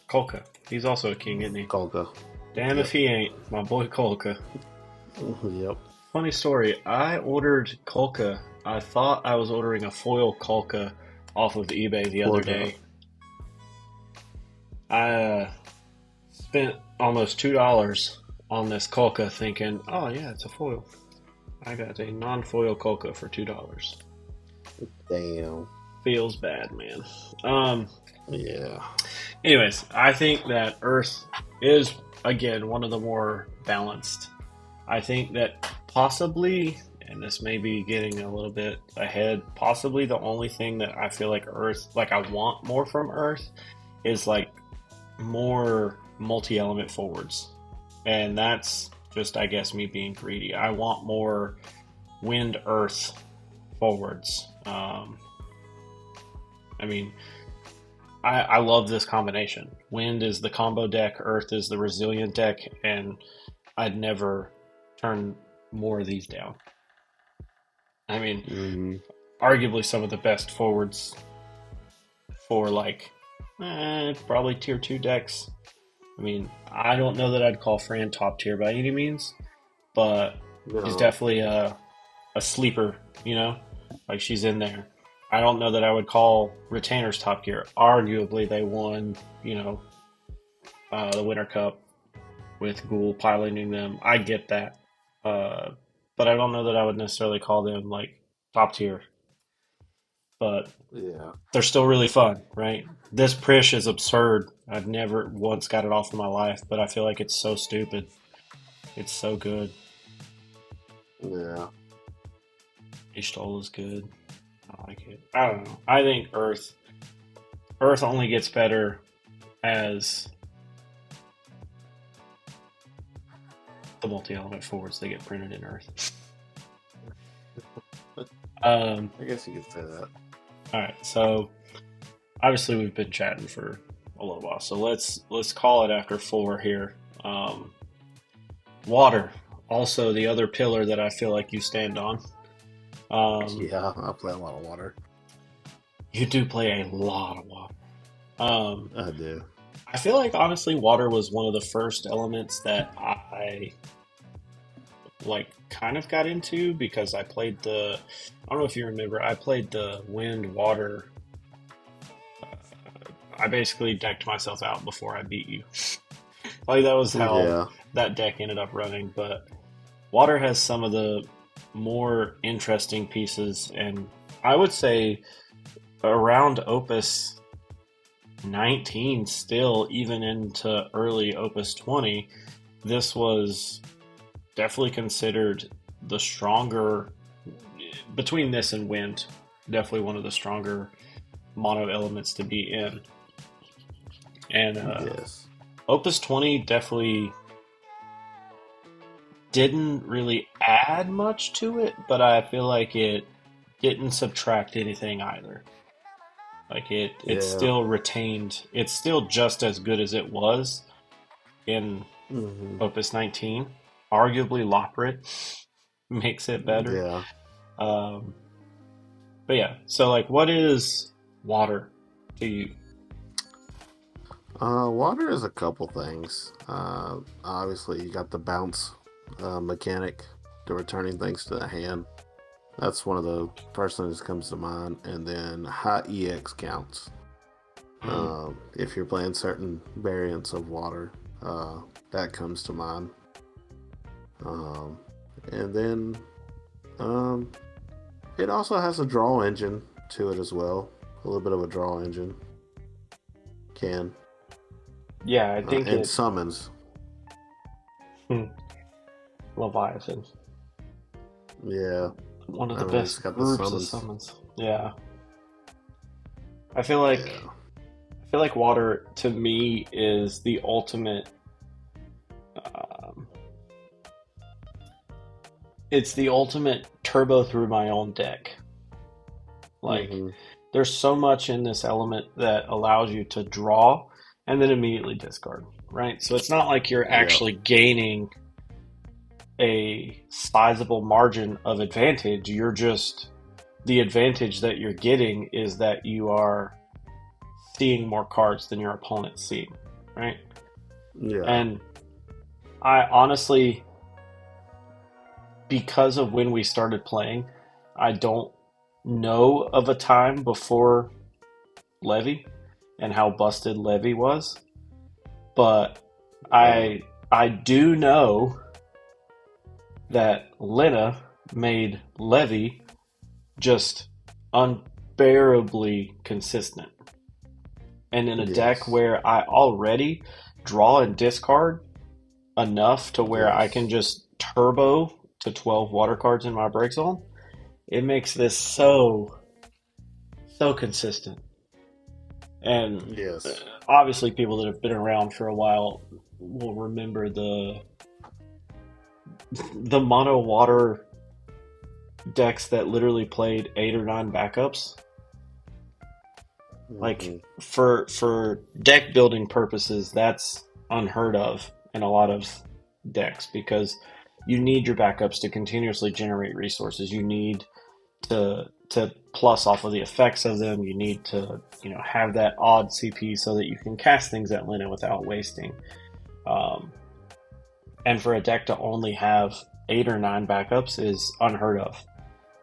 Kolka. He's also a king, isn't he? Kolga. Damn if Yep. he ain't. My boy Kolka. Yep. Funny story. I ordered Kolka. I thought I was ordering a foil Kolka off of eBay the other Kolga. day. I spent almost $2 on this Kolka thinking, oh yeah, it's a foil. I got a non-foil Kolka for $2. Damn. Feels bad, man. Um, Yeah. anyways, I think that Earth is again one of the more balanced. I think that possibly, and this may be getting a little bit ahead, possibly the only thing that I feel like Earth, like I want more from Earth, is like more multi-element forwards, and that's just, I guess, me being greedy. I want more wind Earth forwards. I mean, I love this combination. Wind is the combo deck, Earth is the resilient deck, and I'd never turn more of these down. I mean, Hmm. arguably some of the best forwards for like probably tier two decks. I mean, I don't know that I'd call Fran top tier by any means, but she's No. definitely a sleeper. Like she's in there. I don't know that I would call Retainers top tier. Arguably, they won, the Winter Cup with Ghoul piloting them. I get that, uh, but I don't know that I would necessarily call them like top tier. But Yeah. they're still really fun, right? This Prish is absurd. I've never once got it off in my life, but I feel like it's so stupid. It's so good. Yeah. Ishtal is good. I like it. I don't know. I think Earth only gets better as the multi-element forwards they get printed in Earth. Um, I guess you could say that. all right, so obviously we've been chatting for a little while, so let's call it after 4 here. Um, Water, also the other pillar that I feel like you stand on. Um, Yeah, I play a lot of water. you do play a lot of water. Um, I do. I feel like honestly, water was one of the first elements that I like kind of got into because I played the. I don't know if you remember. I played the wind water. I basically decked myself out before I beat you. Like that was how Yeah. that deck ended up running. But water has some of the more interesting pieces, and I would say around Opus 19, still even into early Opus 20, this was definitely considered the stronger between this and Wind. Definitely one of the stronger mono elements to be in, and Yes. Opus 20 definitely didn't really add much to it, but I feel like it didn't subtract anything either. Like it Yeah. still retained, it's still just as good as it was in Hmm. Opus 19. Arguably, Loprit makes it better. Yeah. Um, but yeah, so like, what is water to you? Water is a couple things. Obviously, you got the bounce mechanic, the returning things to the hand. That's one of the first things that comes to mind. And then high EX counts. Mm. If you're playing certain variants of water, that comes to mind. Um, and then um, it also has a draw engine to it as well. A little bit of a draw engine can Yeah, I think and it. summons. Hmm, Leviathan, Yeah, one of I the mean it's best got the groups of summons. summons. Yeah, I feel like Yeah. I feel like water to me is the ultimate. Um, it's the ultimate turbo through my own deck. Like, Hmm. there's so much in this element that allows you to draw and then immediately discard, right? So it's not like you're Yeah. actually gaining a sizable margin of advantage. You're just, the advantage that you're getting is that you are seeing more cards than your opponent's seeing, right? Yeah. And I honestly, because of when we started playing, I don't know of a time before Levy and how busted Levy was, but Uh, I do know that Lena made Levy just unbearably consistent. And in a deck yes. where I already draw and discard enough to where I can Yes. just turbo to 12 water cards in my break zone, it makes this so consistent. And Yes. obviously, people that have been around for a while will remember the mono water decks that literally played 8 or 9 backups. Like, Hmm. for deck building purposes, that's unheard of in a lot of decks because you need your backups to continuously generate resources. You need to plus off of the effects of them. You need to have that odd CP so that you can cast things at Linen without wasting. Um, and for a deck to only have 8 or 9 backups is unheard of.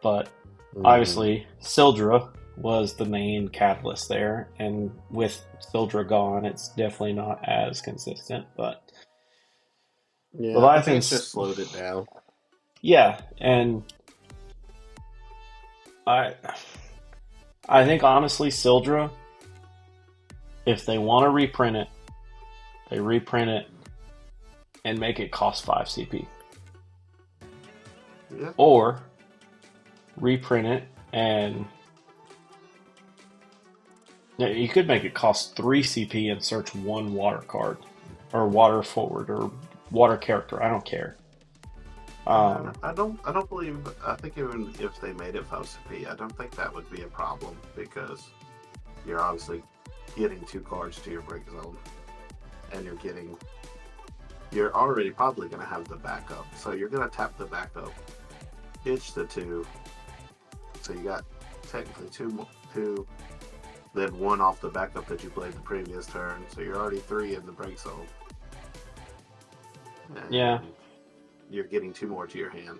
But Hmm. obviously, Sildra was the main catalyst there, and with Sildra gone, it's definitely not as consistent. But Yeah, I think it's Leviathan's, just slowed it down. yeah, and I I think honestly, Sildra, if they want to reprint it, they reprint it and make it cost 5 CP, Yeah. or reprint it and yeah, you could make it cost 3 CP and search one water card, or water forward, or water character. I don't care. And Um, I don't believe. I think even if they made it 5 CP, I don't think that would be a problem because you're obviously getting 2 cards to your break zone, and you're already probably going to have the backup. So you're going to tap the backup, itch the 2. So you got technically two, then 1 off the backup that you played the previous turn. So you're already 3 in the break zone, yeah. and you're getting 2 more to your hand.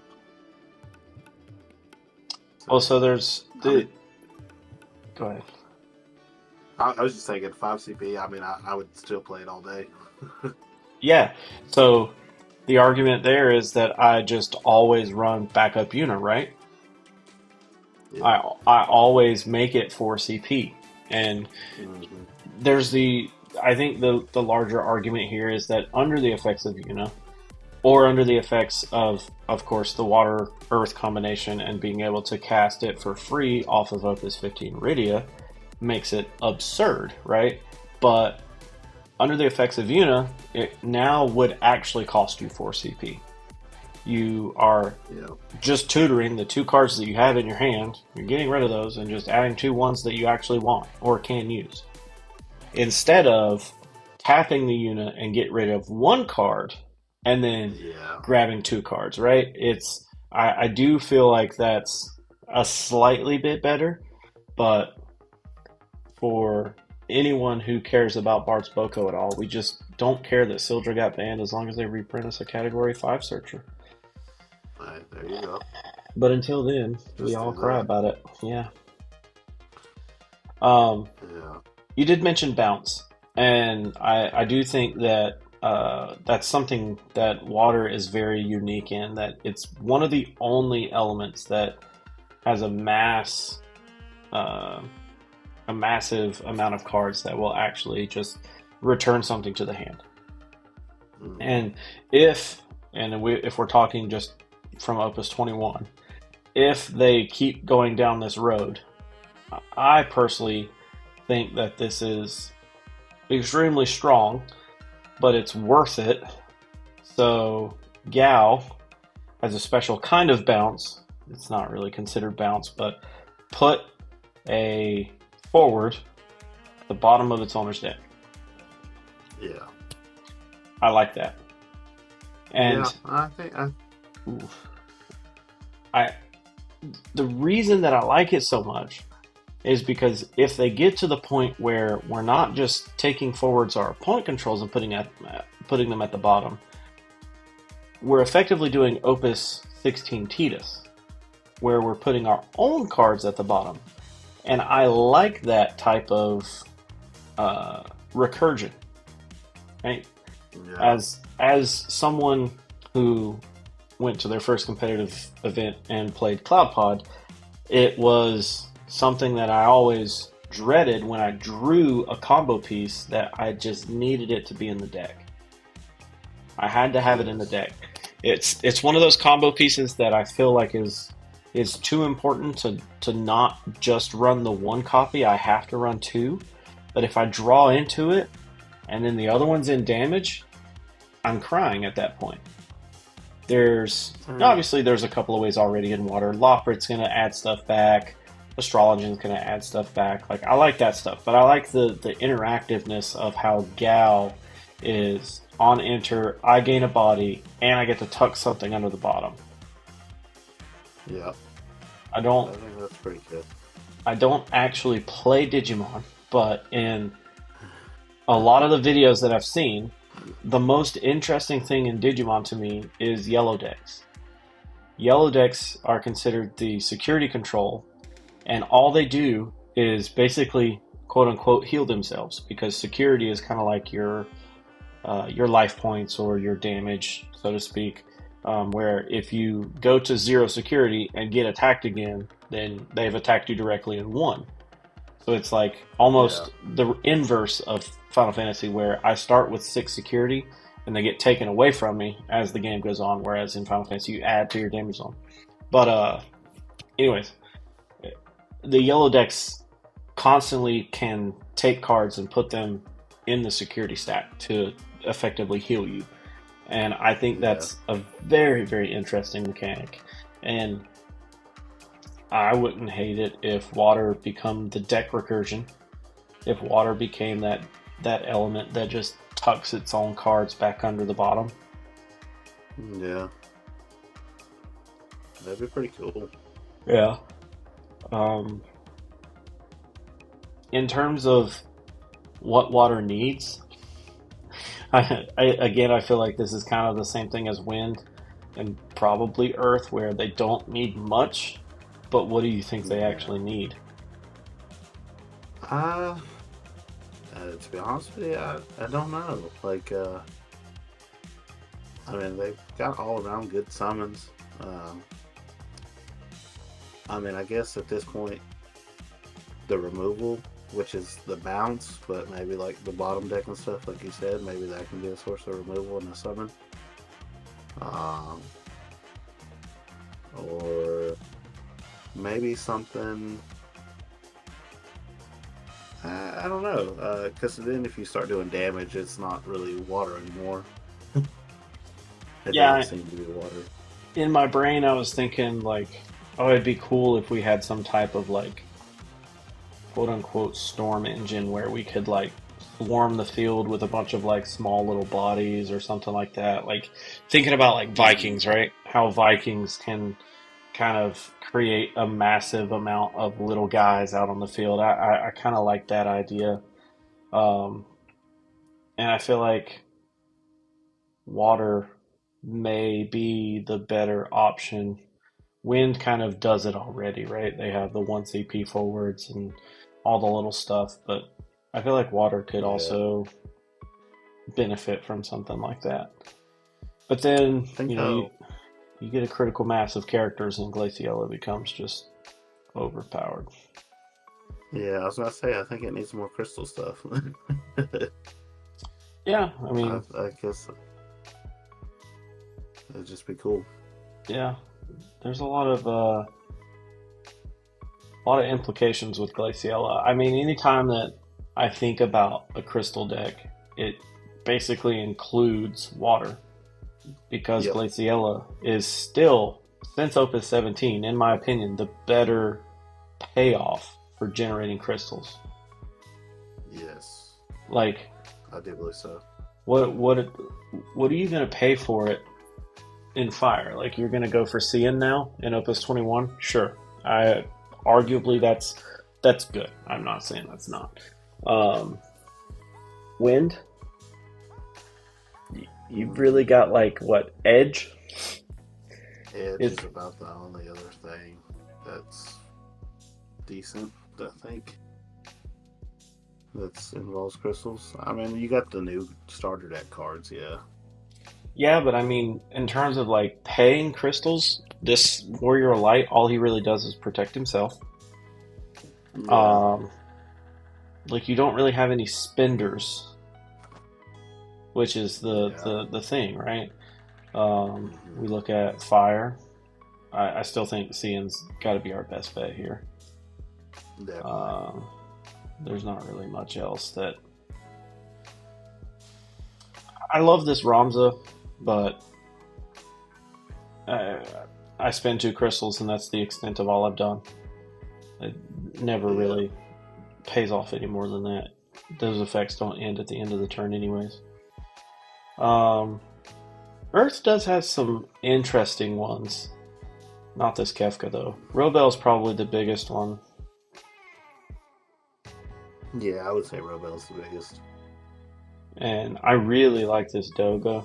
Also, So there's I the. mean, Go ahead. I was just saying at 5 CP. I mean, I would still play it all day. Yeah. So the argument there is that I just always run backup Una, right? Yeah. I always make it 4 CP, and Hmm. there's the. I think the larger argument here is that under the effects of Una, or under the effects of course, the water earth combination and being able to cast it for free off of Opus 15 Iridia makes it absurd, right? But under the effects of Una, it now would actually cost you 4 CP. You are Yeah. just tutoring the 2 cards that you have in your hand. You're getting rid of those and just adding 2 ones that you actually want or can use. Instead of tapping the unit and get rid of 1 card and then Yeah. grabbing 2 cards, right? I do feel like that's a slightly bit better, but for anyone who cares about Bart's Boko at all, we just don't care that Sildra got banned as long as they reprint us a Category 5 searcher. Right, there you go. But until then, we Just all do cry that. about it. Yeah. Um, Yeah. you did mention bounce, and I do think that that's something that water is very unique in, that it's one of the only elements that has uh, a massive amount of cards that will actually just return something to the hand. Mm-hmm. And if we're talking just from Opus 21, if they keep going down this road, I personally think that this is extremely strong, but it's worth it. So Gal has a special kind of bounce. It's not really considered bounce, but put a forward at the bottom of its owner's deck. Yeah. I like that. Yeah, And I think oof, I the reason that I like it so much is because if they get to the point where we're not just taking forwards our opponent controls and putting them at the bottom, we're effectively doing Opus 16 Titus, where we're putting our own cards at the bottom. And I like that type of recursion, right? yeah. As someone who went to their first competitive event and played Cloud Pod, it was something that I always dreaded when I drew a combo piece that I just needed it to be in the deck. I had to have it in the Yes. deck. It's one of those combo pieces that I feel like is too important to not just run the 1 copy. I have to run 2. But if I draw into it and then the other one's in damage, I'm crying at that point. There's Mm, obviously there's a couple of ways already in water. Loprit's gonna add stuff back. Astrologian's gonna add stuff back. Like I like that stuff, but I like the interactiveness of how Gal is on enter. I gain a body and I get to tuck something under the bottom. yeah. I don't I think that's pretty good. I don't actually play Digimon, but in a lot of the videos that I've seen, the most interesting thing in Digimon to me is yellow decks. Yellow decks are considered the security control, and all they do is basically quote unquote heal themselves because security is kind of like your life points or your damage, so to speak. Where if you go to 0 security and get attacked again, then they've attacked you directly and won. So it's like Yeah. almost the inverse of Final Fantasy, where I start with 6 security and they get taken away from me as the game goes on. Whereas in Final Fantasy, you add to your damage zone. But anyways, the yellow decks constantly can take cards and put them in the security stack to effectively heal you. And I think Yeah. that's a very, very interesting mechanic. And I wouldn't hate it if water become the deck recursion. If water became that element that just tucks its own cards back under the bottom. Yeah. That'd be pretty cool. Yeah. Um, in terms of what water needs, again, I feel like this is kind of the same thing as wind and probably earth, where they don't need much, but what do you think they Yeah. actually need? Uh, to be honest with you, I don't know. Like, I mean, they've got all around good summons. Um, I mean, I guess at this point, the removal, which is the bounce, but maybe like the bottom deck and stuff, like you said, maybe that can be a source of removal in the summon. Um, or maybe something. I don't know, because then if you start doing damage, it's not really water anymore. It doesn't Yeah, seem to be water. in my brain, I was thinking like, oh, it'd be cool if we had some type of like quote unquote storm engine where we could like swarm the field with a bunch of like small little bodies or something like that. Like thinking about like Vikings, Yeah. right? How Vikings can kind of create a massive amount of little guys out on the field. I kind of like that idea. Um, and I feel like water may be the better option. Wind kind of does it already, right? They have the 1 CP forwards and all the little stuff, but I feel like water could Yeah. also benefit from something like that. But then, I think you know, how. you get a critical mass of characters and Glaciella becomes just overpowered. Yeah, I was gonna say I think it needs more crystal stuff. Yeah, I mean, I guess it'd just be cool. yeah, there's a lot of implications with Glaciella. I mean, anytime that I think about a crystal deck, it basically includes water because Yep. Glaciella is still, since Opus 17, in my opinion, the better payoff for generating crystals. Yes, Like, I do believe so. what are you going to pay for it in fire? Like, you're going to go for Cian now in Opus 21? Sure. I arguably that's good. I'm not saying that's not. Um, Wind, you've really Hmm. got like what edge Edge is is about the only other thing that's decent, I think, that involves crystals. I mean, you got the new starter deck cards, yeah. yeah, but I mean in terms of like paying crystals, this Warrior of Light, all he really does is protect himself. Yeah, Um, like you don't really have any spenders, which is the yeah. the thing, right? We Hmm. look at fire. I still think Cian's got to be our best bet here. Definitely. Uh, there's not really much else that I love this Ramza, but I, I spend 2 crystals and that's the extent of all I've done. It never Yeah. really pays off any more than that. Those effects don't end at the end of the turn, anyways. Um, Earth does have some interesting ones. Not this Kefka though. Robel's probably the biggest one, Yeah, I would say Robel's the biggest. and I really like this Doga.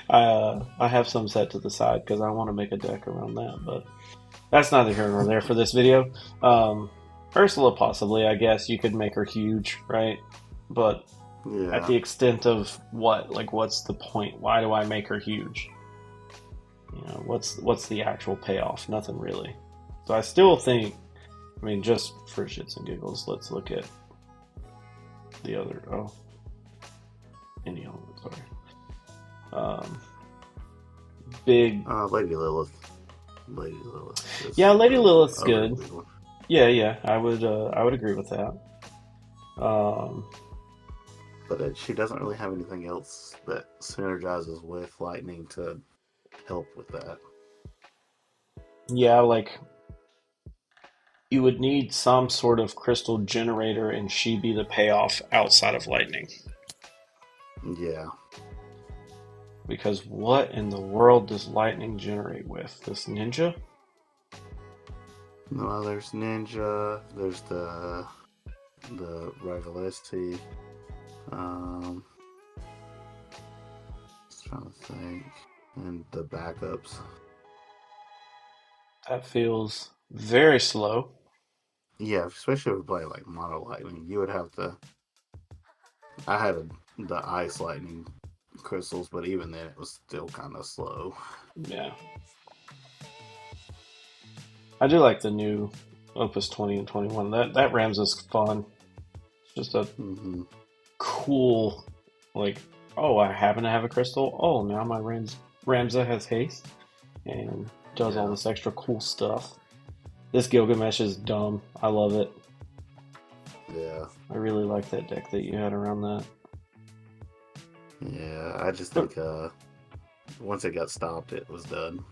I have some set to the side because I want to make a deck around that, but that's neither here nor there for this video. Um, Ursula, possibly, I guess you could make her huge, right? But at Yeah. the extent of what? Like, what's the point? Why do I make her huge? You know, what's the actual payoff? Nothing really. So I still think, I mean, just for shits and giggles, let's look at the other. Oh, any element. Sorry. Um, big. Lady Lilith. Lady Lilith Yeah, is Lady Lilith's a really good. big one. Yeah, yeah, I would agree with that. Um, But she doesn't really have anything else that synergizes with lightning to help with that. yeah, like you would need some sort of crystal generator, and she be the payoff outside of lightning. Yeah. Because what in the world does lightning generate with? This ninja? No, there's Ninja. There's the Rivalesti. Um, just trying to think, and the backups. That feels very slow. Yeah, especially if we play like Mono Lightning, you would have to. I had the Ice Lightning crystals, but even then, it was still kind of slow. Yeah, I do like the new Opus 20 and 21. That Rams is fun. Just a Hmm. cool, like, oh, I happen to have a crystal. Oh, now my Ramza has haste and does all Yeah, this extra cool stuff. This Gilgamesh is dumb. I love it. yeah, I really like that deck that you had around that. yeah. I just But think Once it got stopped, it was done.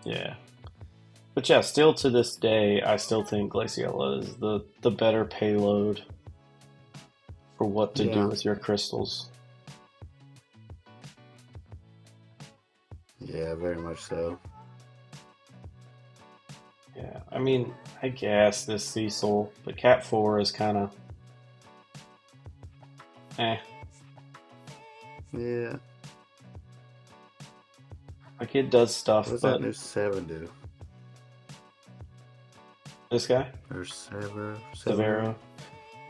Yeah. But yeah, still to this day, I still think Glaciella is the better payload for what to do Yeah, with your crystals. yeah, very much so. Yeah, I mean, I guess this Cecil, but Cat 4 is kind of eh. Yeah. Like it does What stuff, does that but new 7 do? this guy, Or Severo? Severo,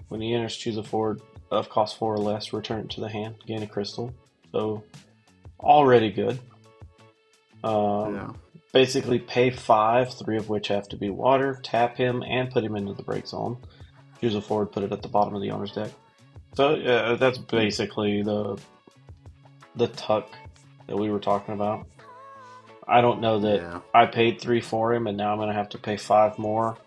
when he enters, choose a forward of cost 4 or less, return it to the hand, gain a crystal. So, already good. Um, Yeah. basically, pay 5, 3 of which have to be water, tap him, and put him into the break zone. Choose a forward, put it at the bottom of the owner's deck. So, yeah, that's basically the tuck that we were talking about. I don't know that Yeah. I paid 3 for him, and now I'm going to have to pay 5 more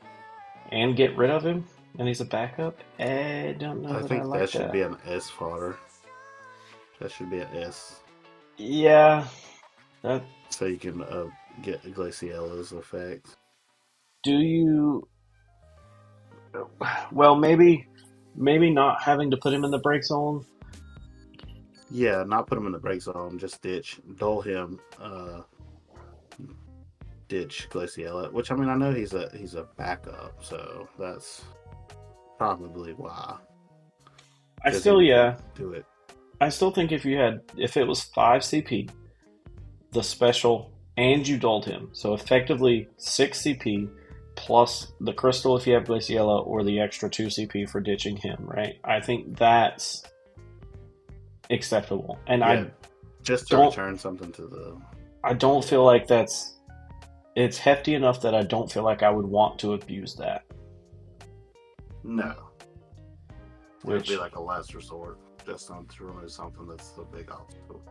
and get rid of him, and he's a backup. I don't know I that I think that like should that. be an S fodder. That should be an S. Yeah, that. So you can get Glaciella's effect. Do you? Well, maybe not having to put him in the break zone. Yeah, not put him in the break zone, just dull him, ditch Glaciella. Which I mean, I know he's a backup, so that's probably why. I Because he still, can yeah, do it. I still think if it was 5 CP, the special, and you dulled him, so effectively 6 CP plus the crystal if you have Glaciella, or the extra 2 CP for ditching him, right? I think that's acceptable, and Yeah, just to don't return something to the. I don't feel Yeah. like it's hefty enough that I don't feel like I would want to abuse that. No, it would be Which, like a last resort, just on to remove something that's the big obstacle.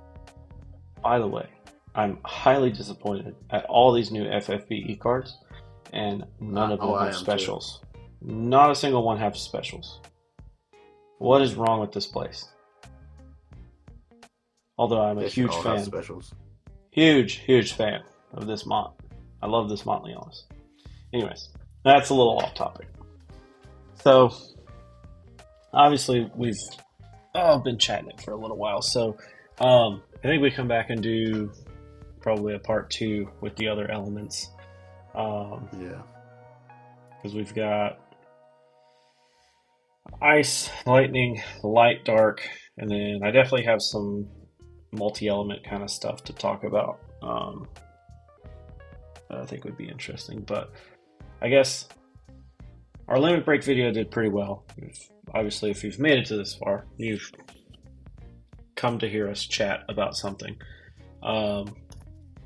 by the way, I'm highly disappointed at all these new FFBE cards, and none of them I have am too. specials. Not a single one has specials. What is wrong with this place? Although I'm a They should huge all have fan, specials. huge fan of this Mont. I love this Mont Leonis. Anyways, that's a little off topic. So, obviously, we've been chatting it for a little while. So, I think we come back and do probably a part 2 with the other elements. Yeah. Because we've got ice, lightning, light, dark, and then I definitely have some multi-element kind of stuff to talk about. That I think would be interesting. But I guess our limit break video did pretty well. Obviously, if you've made it to this far, you've come to hear us chat about something.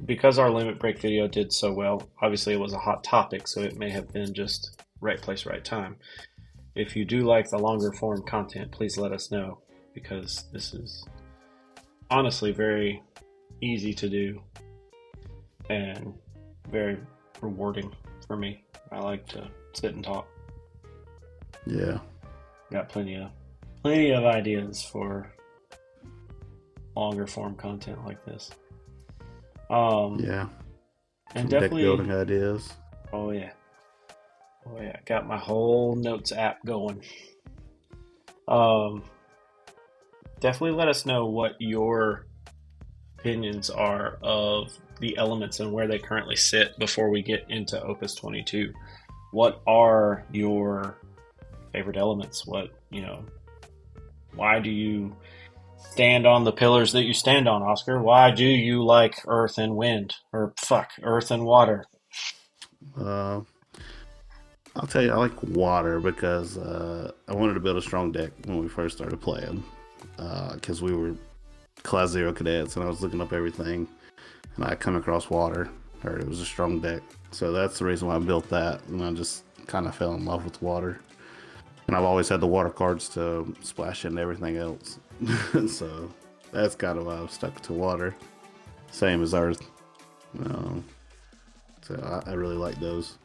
Because our limit break video did so well, obviously it was a hot topic, so it may have been just right place, right time. If you do like the longer form content, please let us know, because this is honestly very easy to do and very rewarding for me. I like to sit and talk. Yeah. Got plenty of ideas for longer form content like this. Yeah. And Some definitely deck building ideas. Oh yeah. Got my whole notes app going. Definitely let us know what your opinions are of the elements and where they currently sit before we get into Opus 22. What are your favorite elements? Why do you stand on the pillars that you stand on, Oscar? Why do you like earth and wind? Earth and water. Uh, I'll tell you, I like water because I wanted to build a strong deck when we first started playing. Because we were Class 0 cadets and I was looking up everything and I come across water. Heard it was a strong deck. So that's the reason why I built that. And I just kind of fell in love with water. And I've always had the water cards to splash into everything else. So that's kind of why I've stuck to water. Same as Earth. So I really like those.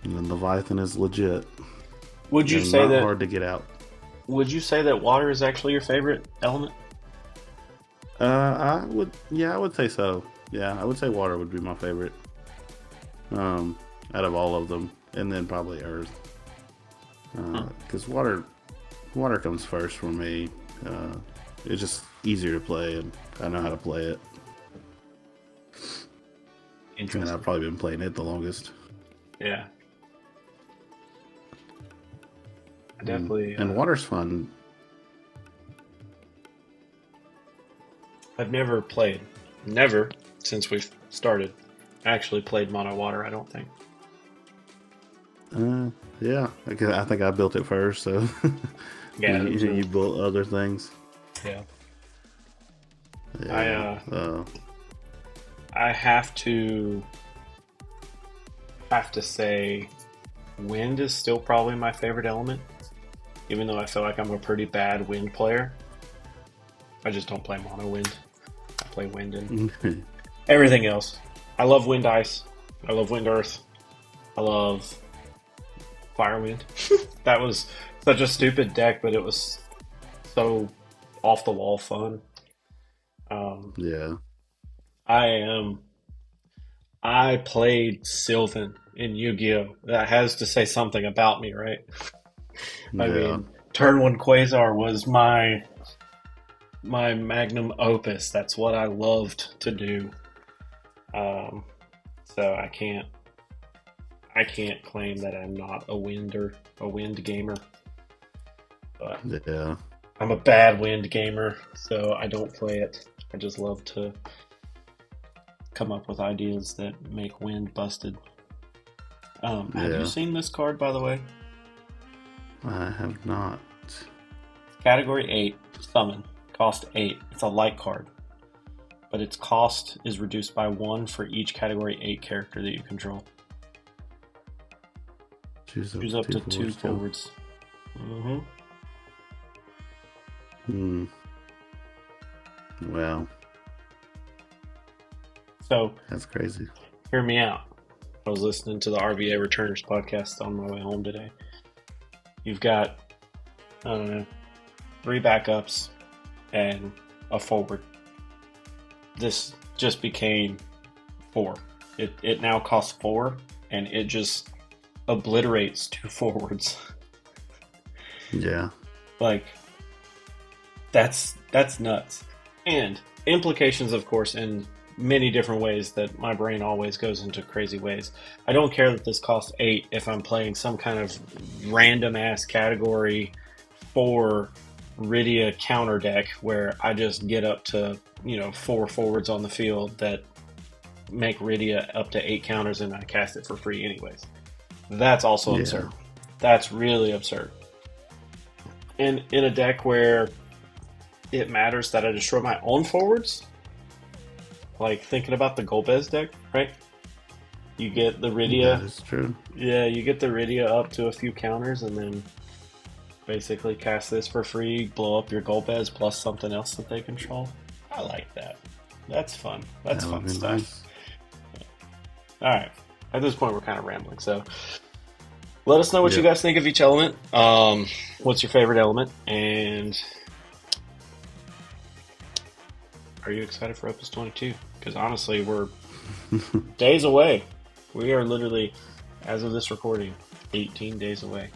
And then Leviathan is legit. Would you and say not that hard to get out. Would you say that water is actually your favorite element? I would say so. Yeah, I would say water would be my favorite. Um, Out of all of them, and then probably earth. Huh. Because water comes first for me. Uh, it's just easier to play, and I know how to play it. And I've Interesting. probably been playing it the longest. Yeah, I Mm. definitely. And water's fun. I've never played, never since we've started, actually played Mono Water. I don't think. Uh, yeah, I think I built it first, so Yeah, it was you built other things. yeah. I Yeah. uh, I have to say, wind is still probably my favorite element, even though I feel like I'm a pretty bad wind player. I just don't play mono wind. I play wind and everything else. I love wind ice. I love wind earth. I love fire wind. That was such a stupid deck, but it was so off the wall fun. Um, Yeah. I am. I played Sylvan in Yu-Gi-Oh. That has to say something about me, right? I Yeah. mean, Turn One Quasar was my magnum opus. That's what I loved to do. Um, so I can't claim that I'm not a wind gamer, but Yeah. I'm a bad wind gamer, so I don't play it. I just love to come up with ideas that make wind busted. Have you Yeah. seen this card, by the way? I have not. Category 8, Summon. Cost 8. It's a light card, but its cost is reduced by 1 for each Category 8 character that you control. Choose up Choose to up two to 2 forwards go. forwards. Hmm. Hmm. Well, So, that's crazy. hear me out. I was listening to the RVA Returners podcast on my way home today. You've got, I don't know, 3 backups and a forward. This just became 4. It now costs 4, and it just obliterates 2 forwards. Yeah. Like, that's nuts. And implications, of course, in many different ways that my brain always goes into crazy ways. I don't care that this costs 8 if I'm playing some kind of random ass category 4 Rydia counter deck where I just get up to, 4 forwards on the field that make Rydia up to 8 counters and I cast it for free anyways. That's also Yeah. absurd. That's really absurd. And in a deck where it matters that I destroy my own forwards, like thinking about the Golbez deck, right? You get the That Rydia, is true. yeah, you get the Rydia up to a few counters and then basically cast this for free, blow up your Golbez plus something else that they control. I like that. That's fun. That's That would fun be stuff. nice. All right. At this point, we're kind of rambling. So let us know what you Yep. guys think of each element. What's your favorite element? And are you excited for Opus 22? Because honestly, we're days away. We are literally, as of this recording, 18 days away.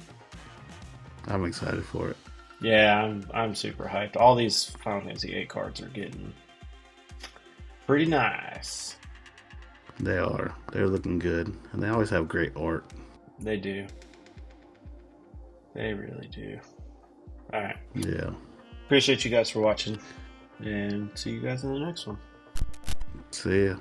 I'm excited for it. Yeah, I'm super hyped. All these Final Fantasy 8 cards are getting pretty nice. They are. They're looking good. And they always have great art. They do. They really do. All right. Yeah. Appreciate you guys for watching, and see you guys in the next one. See ya.